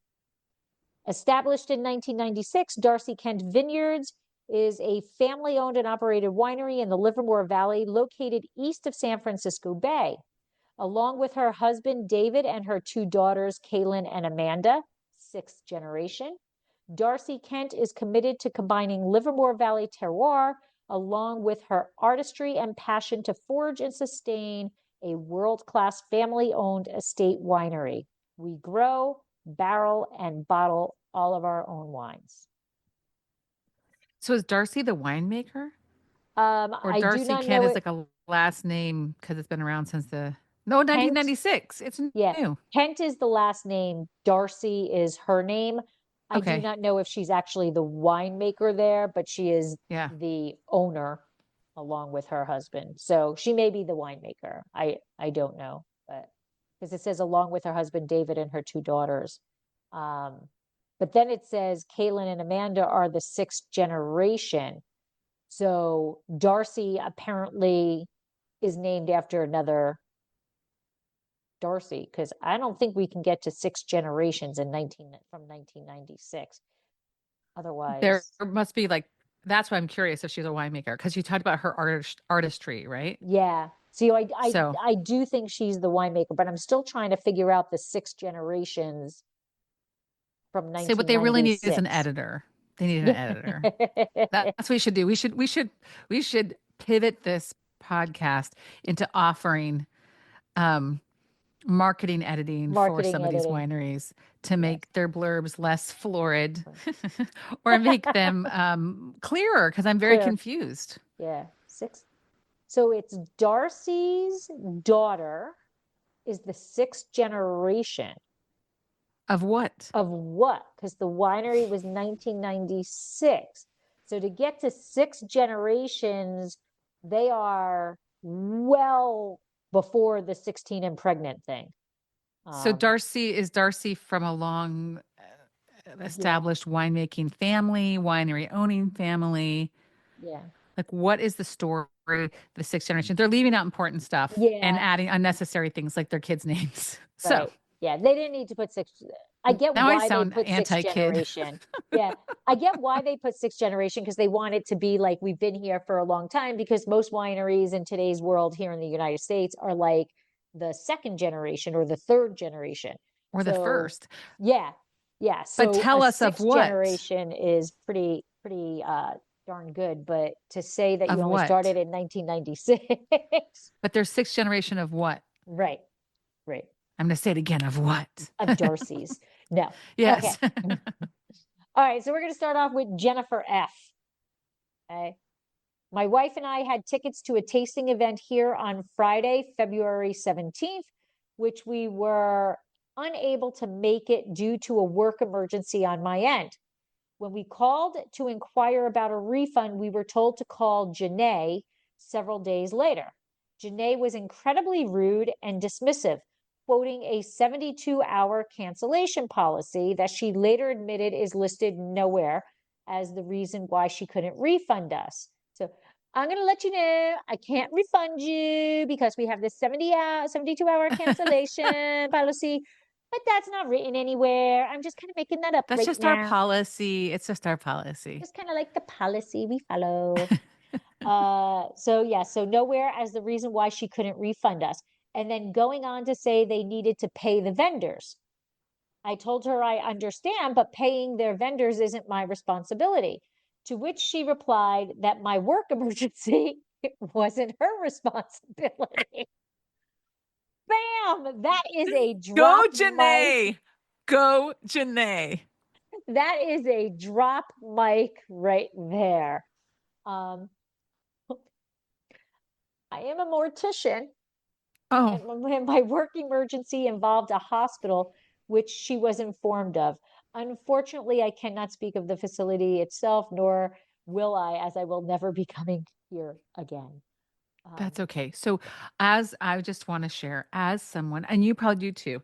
Established in 1996, Darcy Kent Vineyards is a family-owned and operated winery in the Livermore Valley, located east of San Francisco Bay. Along with her husband, David, and her 2 daughters, Kaylin and Amanda, 6th generation, Darcy Kent is committed to combining Livermore Valley terroir along with her artistry and passion to forge and sustain a world-class family-owned estate winery. We grow, barrel, and bottle all of our own wines. So is Darcy the winemaker? Or I do Darcy not Kent know is like a last name because it's been around since 1996. It's new. Kent is the last name. Darcy is her name. I do Okay. not know if she's actually the winemaker there, but she is Yeah. the owner along with her husband. So she may be the winemaker. I don't know, but because it says along with her husband, David, and her 2 daughters. But then it says Kaylin and Amanda are the 6th generation. So Darcy apparently is named after another Darcy, because I don't think we can get to 6 generations from 1996. Otherwise, There must be that's why I'm curious if she's a winemaker, because you talked about her artistry, right? yeah. See, So- I do think she's the winemaker, but I'm still trying to figure out the 6 generations from 1996. So what they really need is an editor. They need an editor. That's what we should do. We should pivot this podcast into offering marketing editing for some of these wineries to make their blurbs less florid or make them clearer, because I'm very confused. Yeah. 6. So it's Darcy's daughter is the 6th generation. Of what? Of what? Because the winery was 1996. So to get to 6 generations, they are well before the 16 and pregnant thing. So is Darcy from a long established winemaking family, winery owning family? Yeah. Like, what is the story? The 6th generation. They're leaving out important stuff and adding unnecessary things like their kids' names. Right. So yeah, they didn't need to put 6. I get now why I sound they put 6th anti-kid. generation. Yeah, I get why they put 6th generation, because they want it to be like we've been here for a long time, because most wineries in today's world here in the United States are like the 2nd generation or the 3rd generation. Or the first. Yeah. Yeah. So but tell us of what generation is pretty darn good. But to say that you only started in 1996. But there's 6th generation of what? Right. Right. I'm going to say it again. Of what? Of Darcy's. No. Yes. Okay. All right. So we're going to start off with Jennifer F. Okay. My wife and I had tickets to a tasting event here on Friday, February 17th, which we were unable to make it due to a work emergency on my end. When we called to inquire about a refund, we were told to call Janae several days later. Janae was incredibly rude and dismissive, quoting a 72-hour cancellation policy that she later admitted is listed nowhere as the reason why she couldn't refund us. So I'm going to let you know I can't refund you because we have this 72-hour cancellation policy. but that's not written anywhere. I'm just kind of making that up That's right just our now. policy. It's just our policy. Just kind of like the policy we follow. So yeah, so nowhere as the reason why she couldn't refund us. And then going on to say they needed to pay the vendors. I told her I understand, but paying their vendors isn't my responsibility. To which she replied that my work emergency wasn't her responsibility. Bam! That is a Go, drop mic. Janae. Go, Janae. That is a drop mic right there. Um, I am a mortician, Oh, and my work emergency involved a hospital, which she was informed of. Unfortunately, I cannot speak of the facility itself, nor will I, as I will never be coming here again. that's okay. So, as I just want to share, as someone, and you probably do too,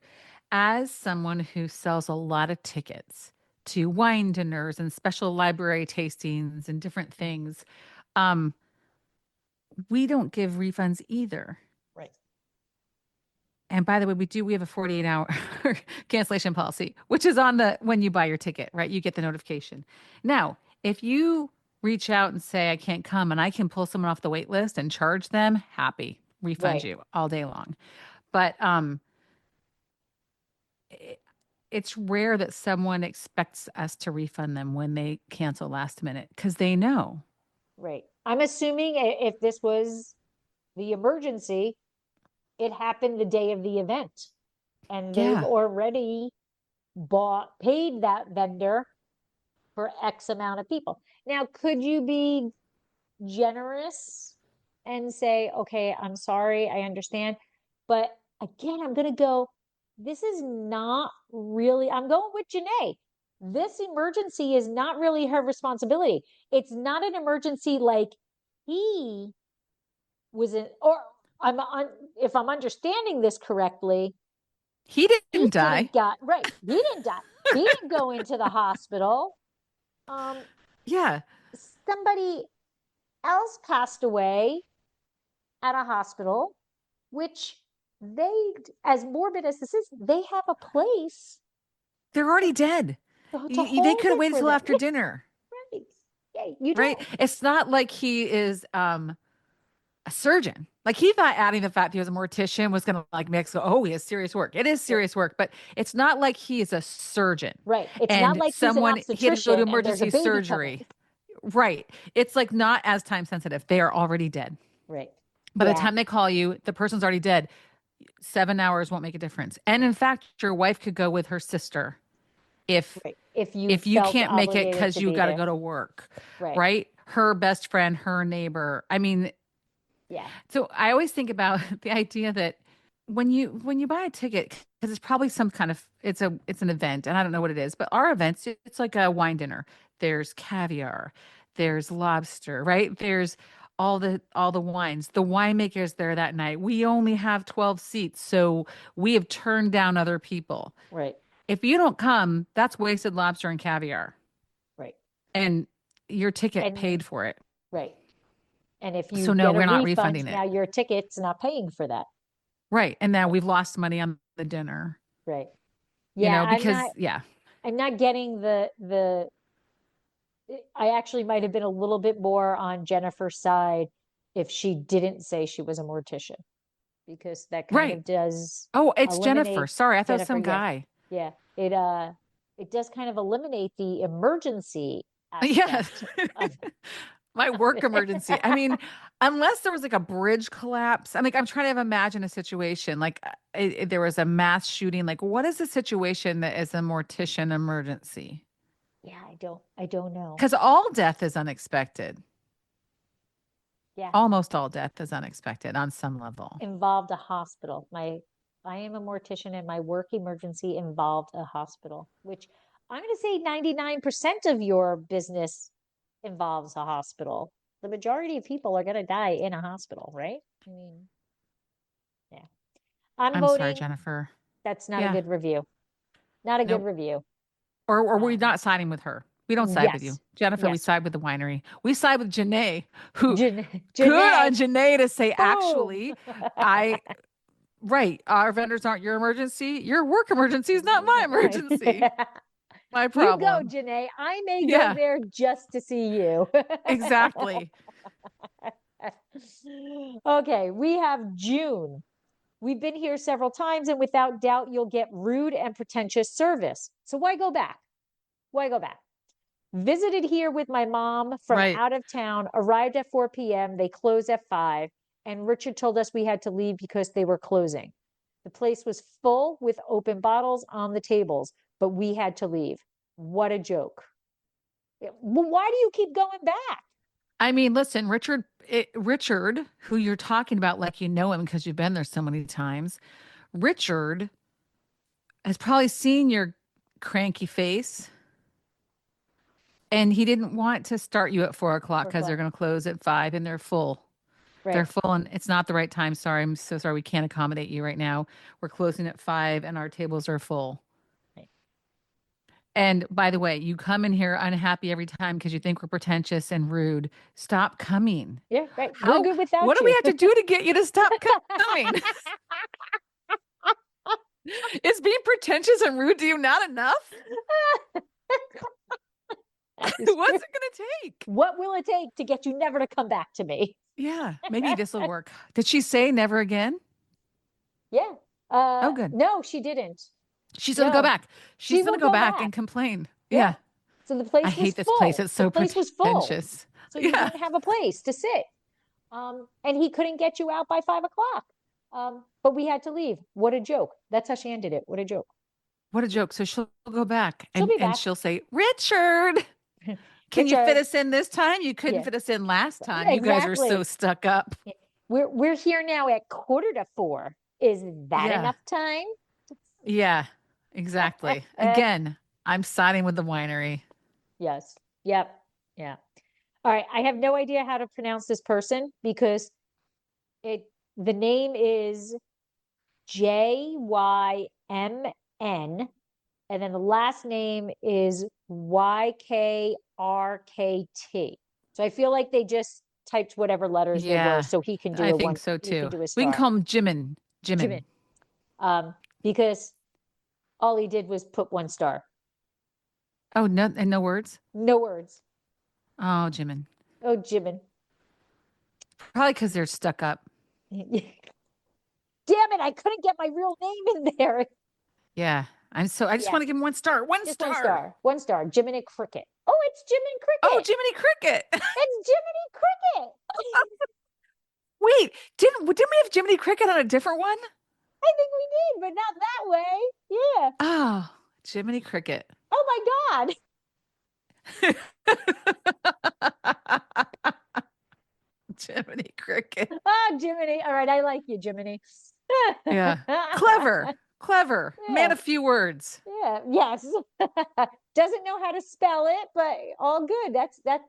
as someone who sells a lot of tickets to wine dinners and special library tastings and different things, um, we don't give refunds either. Right. And by the way, we have a 48-hour cancellation policy, which is on the when you buy your ticket, right? You get the notification. Now, if you reach out and say I can't come and I can pull someone off the wait list and charge them, happy, refund Right. you all day long. But it, it's rare that someone expects us to refund them when they cancel last minute because they know. Right. I'm assuming if this was the emergency, it happened the day of the event, and they've Yeah. already paid that vendor for X amount of people. Now, could you be generous and say, okay, I'm sorry, I understand. But again, I'm going to go, this is not really, I'm going with Janae. This emergency is not really her responsibility. It's not an emergency like he was in, or if I'm understanding this correctly, He he didn't could have die. got, right, he didn't die. He didn't go into the hospital. Um, Yeah. Somebody else passed away at a hospital, which they, as morbid as this is, they have a place They're already dead. to They hold could have it waited for till them. after dinner. Right. Yeah, you Right? don't. It's not like he is a surgeon. Like he thought adding the fact he was a mortician was gonna like make so oh he has serious work. It is Right. serious work, but it's not like he is a surgeon Right. It's not and like he's an someone he had to go to obstetrician and there's a emergency baby coming. surgery. Right. It's like not as time sensitive. They are already dead. Right. By the Yeah. time they call you, the person's already dead. 7 hours won't make a difference. And in fact, your wife could go with her sister if Right. If you if you felt can't make it obligated because to you be got to there. go to work, Right. right? Her best friend, her neighbor. I mean, Yeah. so I always think about the idea that when you buy a ticket, because it's probably some kind of it's an event, and I don't know what it is, but our events, it's like a wine dinner. There's caviar, there's lobster, right? There's all the wines. The winemaker's there that night. We only have 12 seats, so we have turned down other people. Right. If you don't come, that's wasted lobster and caviar, Right. and your ticket And paid for it. right. And if you So no, get a we're not refund, refunding it. now your ticket's not paying for that. Right. And now we've lost money on the dinner, Right. Yeah, because yeah. I'm not getting the I actually might have been a little bit more on Jennifer's side if she didn't say she was a mortician, because that kind Right. of does Oh, it's Jennifer. eliminate Sorry, I thought it was Jennifer. some Yeah, guy. yeah. It does kind of eliminate the emergency Yeah. aspect of My work it. emergency. I mean, unless there was like a bridge collapse. I'm like, I'm trying to imagine a situation like there was a mass shooting. Like, what is the situation that is a mortician emergency? Yeah, I don't know. Because all death is unexpected. Yeah, Almost all death is unexpected on some level. involved a hospital. I am a mortician and my work emergency involved a hospital, which I'm going to say 99% of your business involves a hospital. The majority of people are going to die in a hospital, right? I mean, yeah. I'm I'm sorry, voting Jennifer. that's not a Yeah. good review. Not a good Nope. review. Or we're Um, not siding with her. We don't side with you. yes. Jennifer, we Yes. side with the winery. We side with Janae, who Jan good on Janae. Janae to say, Boom. actually, I Right. Our vendors aren't your emergency. Your work emergency is not my emergency. My You go, problem. Janae. I may go Yeah, there just to see you. exactly. Okay, we have June. We've been here several times, and without doubt, you'll get rude and pretentious service. So why go back? Why go back? Visited here with my mom from Right. out of town, arrived at 4 p.m. They close at 5, and Richard told us we had to leave because they were closing. The place was full with open bottles on the tables, but we had to leave. What a joke. Well, why do you keep going back? I mean, listen, Richard, who you're talking about like you know him because you've been there so many times, Richard has probably seen your cranky face and he didn't want to start you at 4 o'clock 4 because they're o'clock. going to close at 5 and they're full. They're Right. full and it's not the right time. Sorry. I'm so sorry. We can't accommodate you right now. We're closing at 5 and our tables are full. Right. And by the way, you come in here unhappy every time because you think we're pretentious and rude. Stop coming. Yeah, right. We're good What without do we you. have to do to get you to stop coming? Is being pretentious and rude to you not enough? What's it going to take? What will it take to get you never to come back to me? Yeah, maybe this will work. Did she say never again? Yeah. Oh, good. No, she didn't. She's going to go No. back. She's going to will go back and complain. Yeah. Yeah. So the place I was hate this full. place. It's so the place was full. pretentious. So you Yeah. didn't have a place to sit. And he couldn't get you out by 5 o'clock. But we had to leave. What a joke. That's how she ended it. What a joke. What a joke. So she'll go back She'll and, be and back. she'll say, Richard, can you Richard. fit us in this time? You couldn't Yeah. fit us in last time. You guys are so Exactly. stuck up. We're here now at 3:45. Is that Yeah. enough time? Yeah, exactly. Again, I'm siding with the winery. Yes. Yep. Yeah. All right. I have no idea how to pronounce this person because the name is Jymn, and then the last name is Ykrkt. So I feel like they just typed whatever letters they Yeah, were, so he can do I a think one. so He can too. do a We can star. call him Jimin. Jimin. Jimin. Because all he did was put 1 star. Oh, no, and no words? No words. Oh, Jimin. Oh, Jimin. Probably because they're stuck up. Damn it! I couldn't get my real name in there. Yeah. I just want to give him 1 star. One Just star. 1 star. 1 star. Jiminy Cricket. Oh, it's Jiminy Cricket. Oh, Jiminy Cricket. It's Jiminy Cricket. Wait, didn't we have Jiminy Cricket on a different one? I think we did, but not that way. Yeah. Oh, Jiminy Cricket. Oh my God. Jiminy Cricket. Oh, Jiminy. All right, I like you, Jiminy. Yeah. Clever. Yeah. Man, a few words. Yeah. Yes. Doesn't know how to spell it, but all good. Is that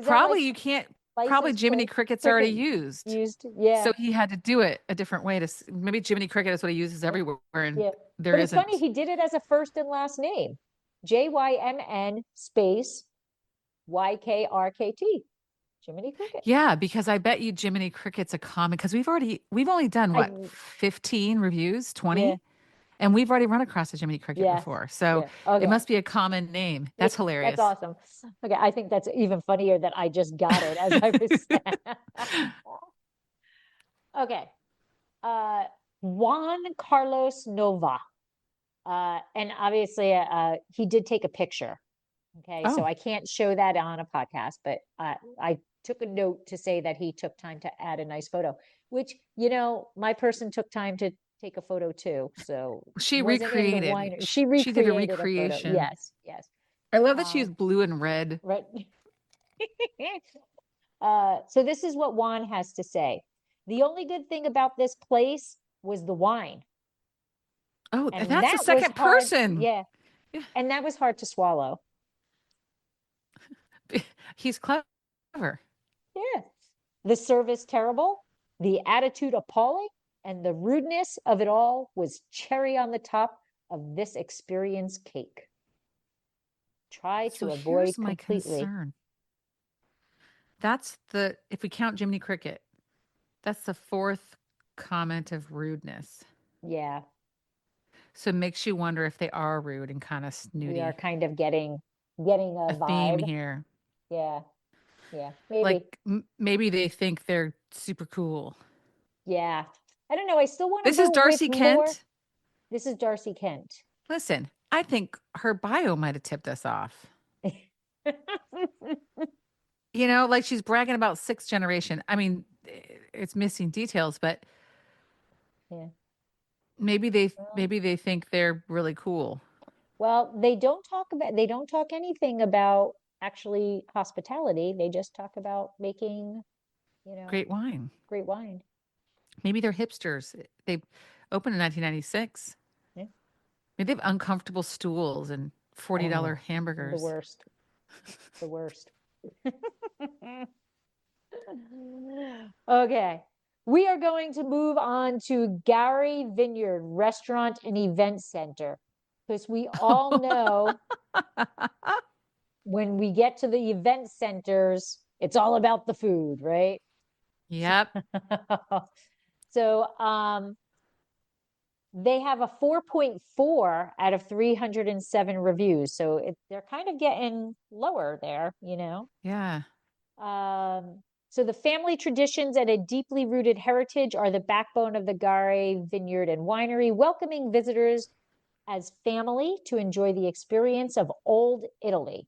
Probably like you can't. license Probably Jiminy plate? Cricket's already Cricket used. Yeah. So he had to do it a different way maybe Jiminy Cricket is what he uses everywhere and Yeah. there But it's isn't. funny, he did it as a first and last name. Jymn space Ykrkt. Jiminy Cricket. Yeah, because I bet you Jiminy Cricket's a common because we've only done what 15 reviews, 20? Yeah. And we've already run across a Jiminy Cricket Yes. before. So Yeah. Okay. it must be a common name. That's hilarious. That's awesome. Okay, I think that's even funnier that I just got it as I was Okay. Juan Carlos Nova. And obviously he did take a picture. Okay, so Oh. I can't show that on a podcast, but I took a note to say that he took time to add a nice photo, which, my person took time to take a photo too. So She wasn't in the recreated. winery. She She did a recreated photo. recreation. Yes, yes. I love that she used blue and red. Right. So this is what Juan has to say. The only good thing about this place was the wine. Oh, And that's that the second was hard- person. Yeah. And that was hard to swallow. He's clever. Yeah. The service terrible, the attitude appalling, and the rudeness of it all was cherry on the top of this experience cake. Try to avoid here's my completely. concern. If we count Jiminy Cricket, that's the 4th comment of rudeness. Yeah, So it makes you wonder if they are rude and kind of we are snooty. kind of getting a A theme vibe. here. Yeah, yeah, maybe. Like maybe they think they're super cool. Yeah. I don't know. I still want to This is go with Darcy more. Kent. This is Darcy Kent. Listen, I think her bio might have tipped us off. You know, like she's bragging about sixth generation. I mean, it's missing details, but Yeah. maybe they think they're really cool. Well, they don't talk anything about actually hospitality. They just talk about making, Great wine. great wine. Maybe they're hipsters. They opened in 1996. Yeah. Maybe they have uncomfortable stools and $40 Oh, the hamburgers. worst. The worst. Okay. We are going to move on to Gary Vineyard Restaurant and Event Center because we all know when we get to the event centers, it's all about the food, right? Yep. So, they have a 4.4 out of 307 reviews. So they're kind of getting lower there, Yeah. So the family traditions and a deeply rooted heritage are the backbone of the Gare Vineyard and Winery, welcoming visitors as family to enjoy the experience of Old Italy.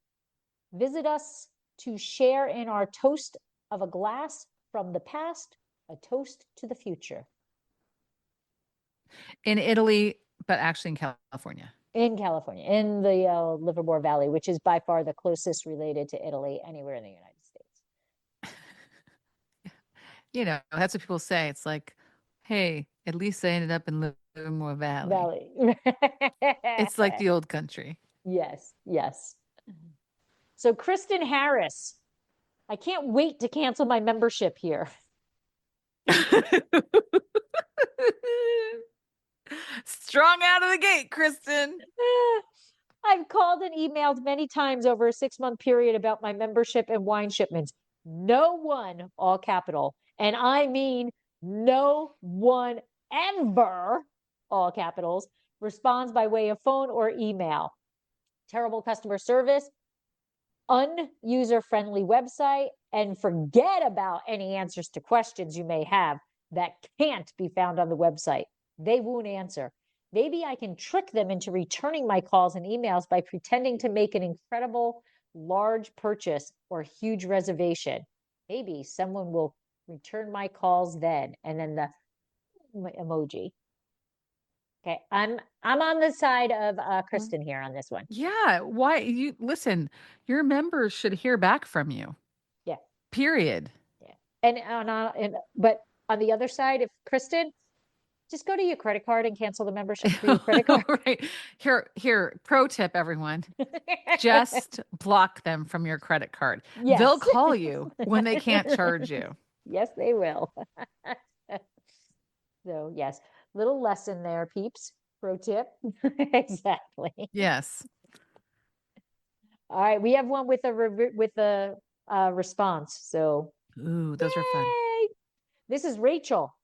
Visit us to share in our toast of a glass from the past, a toast to the future. In Italy, but actually in California. In California, in the Livermore Valley, which is by far the closest related to Italy anywhere in the United States. You know, that's what people say. It's like, hey, at least I ended up in Livermore Valley. It's like the old country. Yes, yes. So Kristen Harris, I can't wait to cancel my membership here. Strong out of the gate, Kristen. I've called and emailed many times over a 6-month period about my membership and wine shipments. No one, all capital, and I mean no one ever, all capitals, responds by way of phone or email. Terrible customer service, unuser-friendly website, and forget about any answers to questions you may have that can't be found on the website. They won't answer. Maybe I can trick them into returning my calls and emails by pretending to make an incredible large purchase or huge reservation. Maybe someone will return my calls then. And then the emoji. Okay, I'm on the side of Kristen here on this one. Yeah. Why you listen, your members should hear back from you. Yeah. Period. Yeah. But on the other side, if Kristen, just go to your credit card and cancel the membership through your credit card. Right. Here, pro tip, everyone. Just block them from your credit card. Yes. They'll call you when they can't charge you. Yes, they will. So, yes, little lesson there, peeps. Pro tip. Exactly. Yes. All right, we have one with a response. So, Ooh, those are fun. yay! This is Rachel.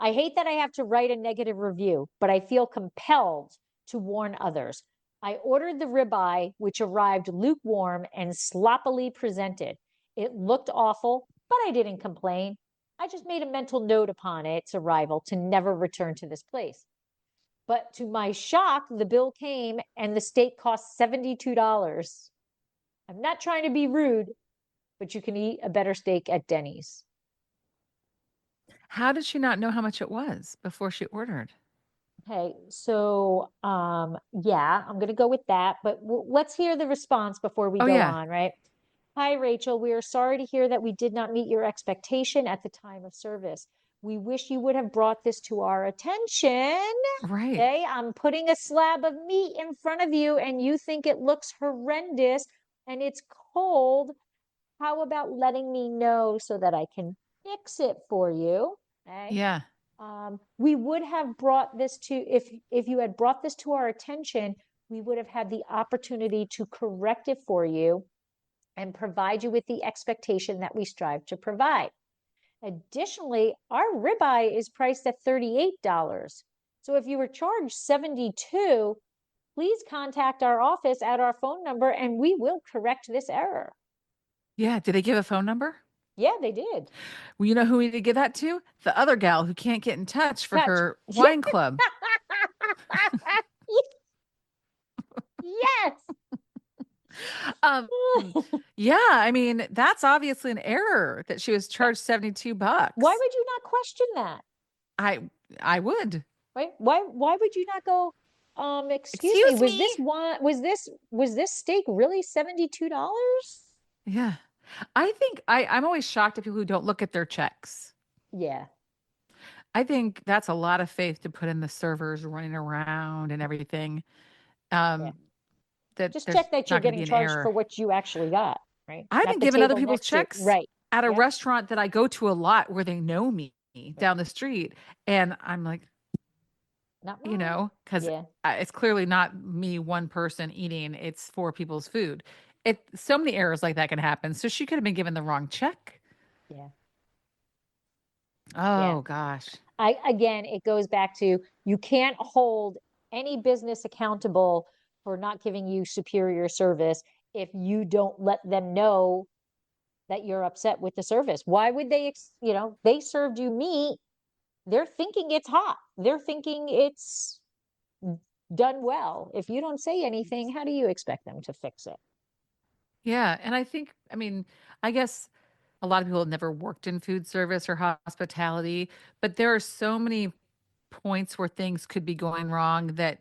I hate that I have to write a negative review, but I feel compelled to warn others. I ordered the ribeye, which arrived lukewarm and sloppily presented. It looked awful, but I didn't complain. I just made a mental note upon its arrival to never return to this place. But to my shock, the bill came and the steak cost $72. I'm not trying to be rude, but you can eat a better steak at Denny's. How did she not know how much it was before she ordered? Okay, so yeah, I'm gonna go with that, but let's hear the response before we go on, right? Hi, Rachel. We are sorry to hear that we did not meet your expectation at the time of service. We wish you would have brought this to our attention. Right. Okay, I'm putting a slab of meat in front of you and you think it looks horrendous and it's cold. How about letting me know so that I can fix it for you? Okay. Yeah. We would have brought this to, if you had brought this to our attention, we would have had the opportunity to correct it for you and provide you with the expectation that we strive to provide. Additionally, our ribeye is priced at $38. So if you were charged $72, please contact our office at our phone number and we will correct this error. Yeah. Did they give a phone number? Yeah, they did. Well, you know who we need to give that to? The other gal who can't get in touch for Touch. her wine club. Yes. Um, yeah, I mean, that's obviously an error that she was charged $72. Why would you not question that? I would. Right? Why would you not go, excuse me, Excuse was me. this one was this steak really $72? Yeah. I think I'm always shocked at people who don't look at their checks. Yeah. I think that's a lot of faith to put in the servers running around and everything. Yeah. That Just there's check that you're not going to getting be an charged error. for what you actually got, right? I've Not been the giving other table people's next to. checks Right. at a Yep. restaurant that I go to a lot where they know me down the street. And I'm like, Not you mine. know, because Yeah. it's clearly not me, one person eating, it's four people's food. So many errors like that can happen. So she could have been given the wrong check. Yeah. Oh gosh. Again, it goes back to you can't hold any business accountable for not giving you superior service if you don't let them know that you're upset with the service. Why would they, they served you meat. They're thinking it's hot. They're thinking it's done well. If you don't say anything, how do you expect them to fix it? Yeah. And I mean, I guess a lot of people have never worked in food service or hospitality, but there are so many points where things could be going wrong that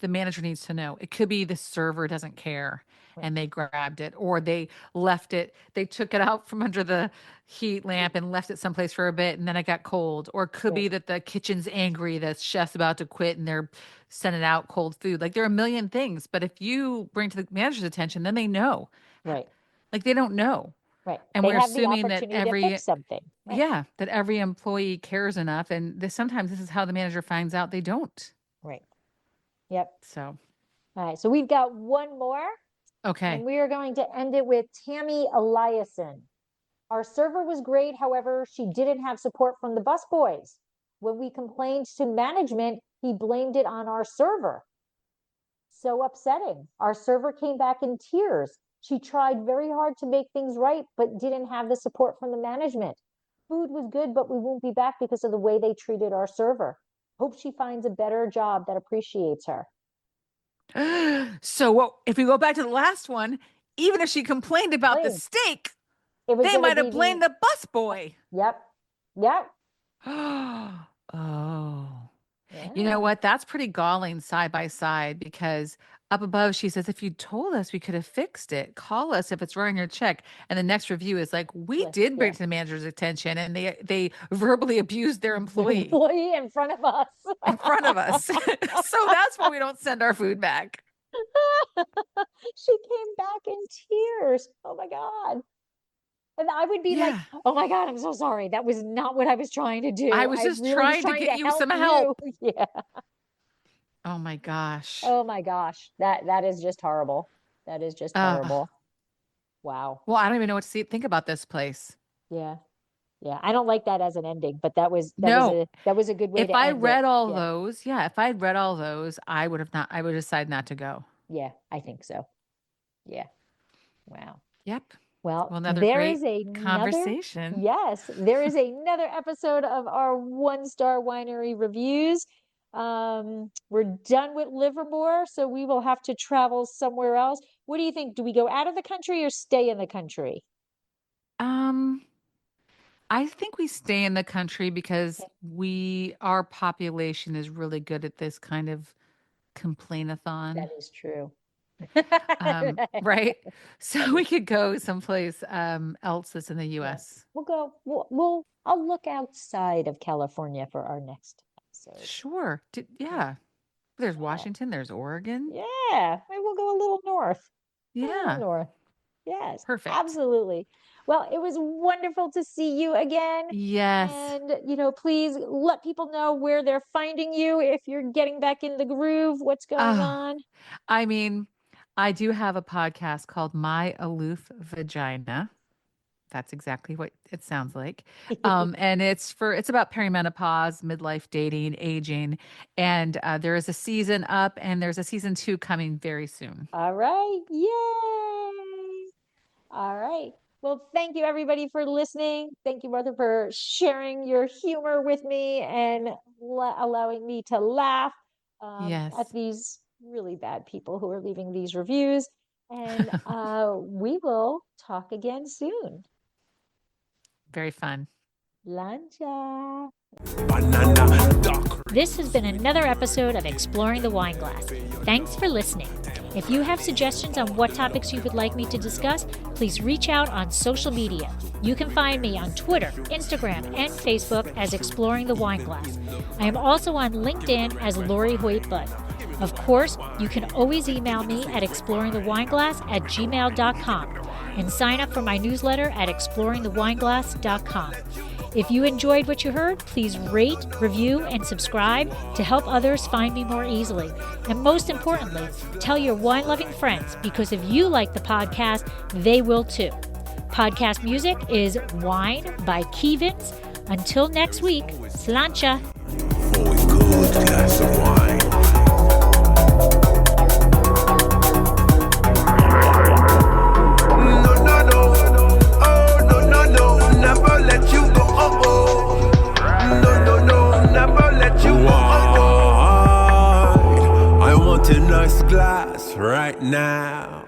the manager needs to know. It could be the server doesn't care Right. and they grabbed it, or they left it, they took it out from under the heat lamp and left it someplace for a bit and then it got cold. Or it could be Right. that the kitchen's angry, the chef's about to quit and they're sending out cold food. Like there are a million things, but if you bring to the manager's attention, then they know. Right. Like they don't know. Right. And They we're have the assuming that opportunity to fix something. Right. yeah, that every employee cares enough. And sometimes this is how the manager finds out they don't. Right. Yep. So, All right. So we've got one more. okay. And we are going to end it with Tammy Eliason. Our server was great. However, she didn't have support from the busboys. When we complained to management, he blamed it on our server. So upsetting. Our server came back in tears. She tried very hard to make things right, but didn't have the support from the management. Food was good, but we won't be back because of the way they treated our server. Hope she finds a better job that appreciates her. So if we go back to the last one, even if she complained about the steak, they might have blamed the busboy. Yep. Yep. Oh. Yeah. You know what? That's pretty galling side by side, because up above she says, if you told us, we could have fixed it. Call us if it's running your check. And the next review is like, we did bring it to the manager's attention and they verbally abused their employee. In front of us. In front of us. So that's why we don't send our food back. She came back in tears. Oh my God. And I would be like, oh my God, I'm so sorry. That was not what I was trying to do. I was just trying to get you some help. Yeah. Oh my gosh. Oh my gosh. That is just horrible. That is just horrible. Wow. Well, I don't even know what to think about this place. Yeah. Yeah. I don't like that as an ending, but that was a good way if to I end read it. all those, if I had read all those, I would decide not to go. Yeah, I think so. Yeah. Wow. Yep. Well, there is another conversation. Yes, there is another episode of our 1-star winery reviews. We're done with Livermore, so we will have to travel somewhere else. What do you think? Do we go out of the country or stay in the country? I think we stay in the country because our population is really good at this kind of complainathon. That is true. Right? So we could go someplace else that's in the US. I'll look outside of California for our next episode. Sure. There's Washington, there's Oregon. Yeah. Maybe we'll go a little north. Yeah. North. Yes. Perfect. Absolutely. Well, it was wonderful to see you again. Yes. And, please let people know where they're finding you if you're getting back in the groove, what's going on. I mean, I do have a podcast called My Aloof Vagina. That's exactly what it sounds like. And it's about perimenopause, midlife dating, aging. And there is a season up and there's a season 2 coming very soon. All right. Yay. All right. Well, thank you everybody for listening. Thank you, Martha, for sharing your humor with me and allowing me to laugh at these really bad people who are leaving these reviews. And we will talk again soon. Very fun. Lancha. This has been another episode of Exploring the Wine Glass. Thanks for listening. If you have suggestions on what topics you would like me to discuss, please reach out on social media. You can find me on Twitter, Instagram, and Facebook as Exploring the Wine Glass. I am also on LinkedIn as Lori Hoyt Budd. Of course, you can always email me at exploringthewineglass@gmail.com and sign up for my newsletter at exploringthewineglass.com. If you enjoyed what you heard, please rate, review, and subscribe to help others find me more easily. And most importantly, tell your wine-loving friends, because if you like the podcast, they will too. Podcast music is Wine by Kevins. Until next week, slancha. For a good glass of wine. No, no, no. Oh, no, no, no. Never let you go. Oh, oh. No, no, no. Never let you go. Oh, oh. I want a nice glass right now.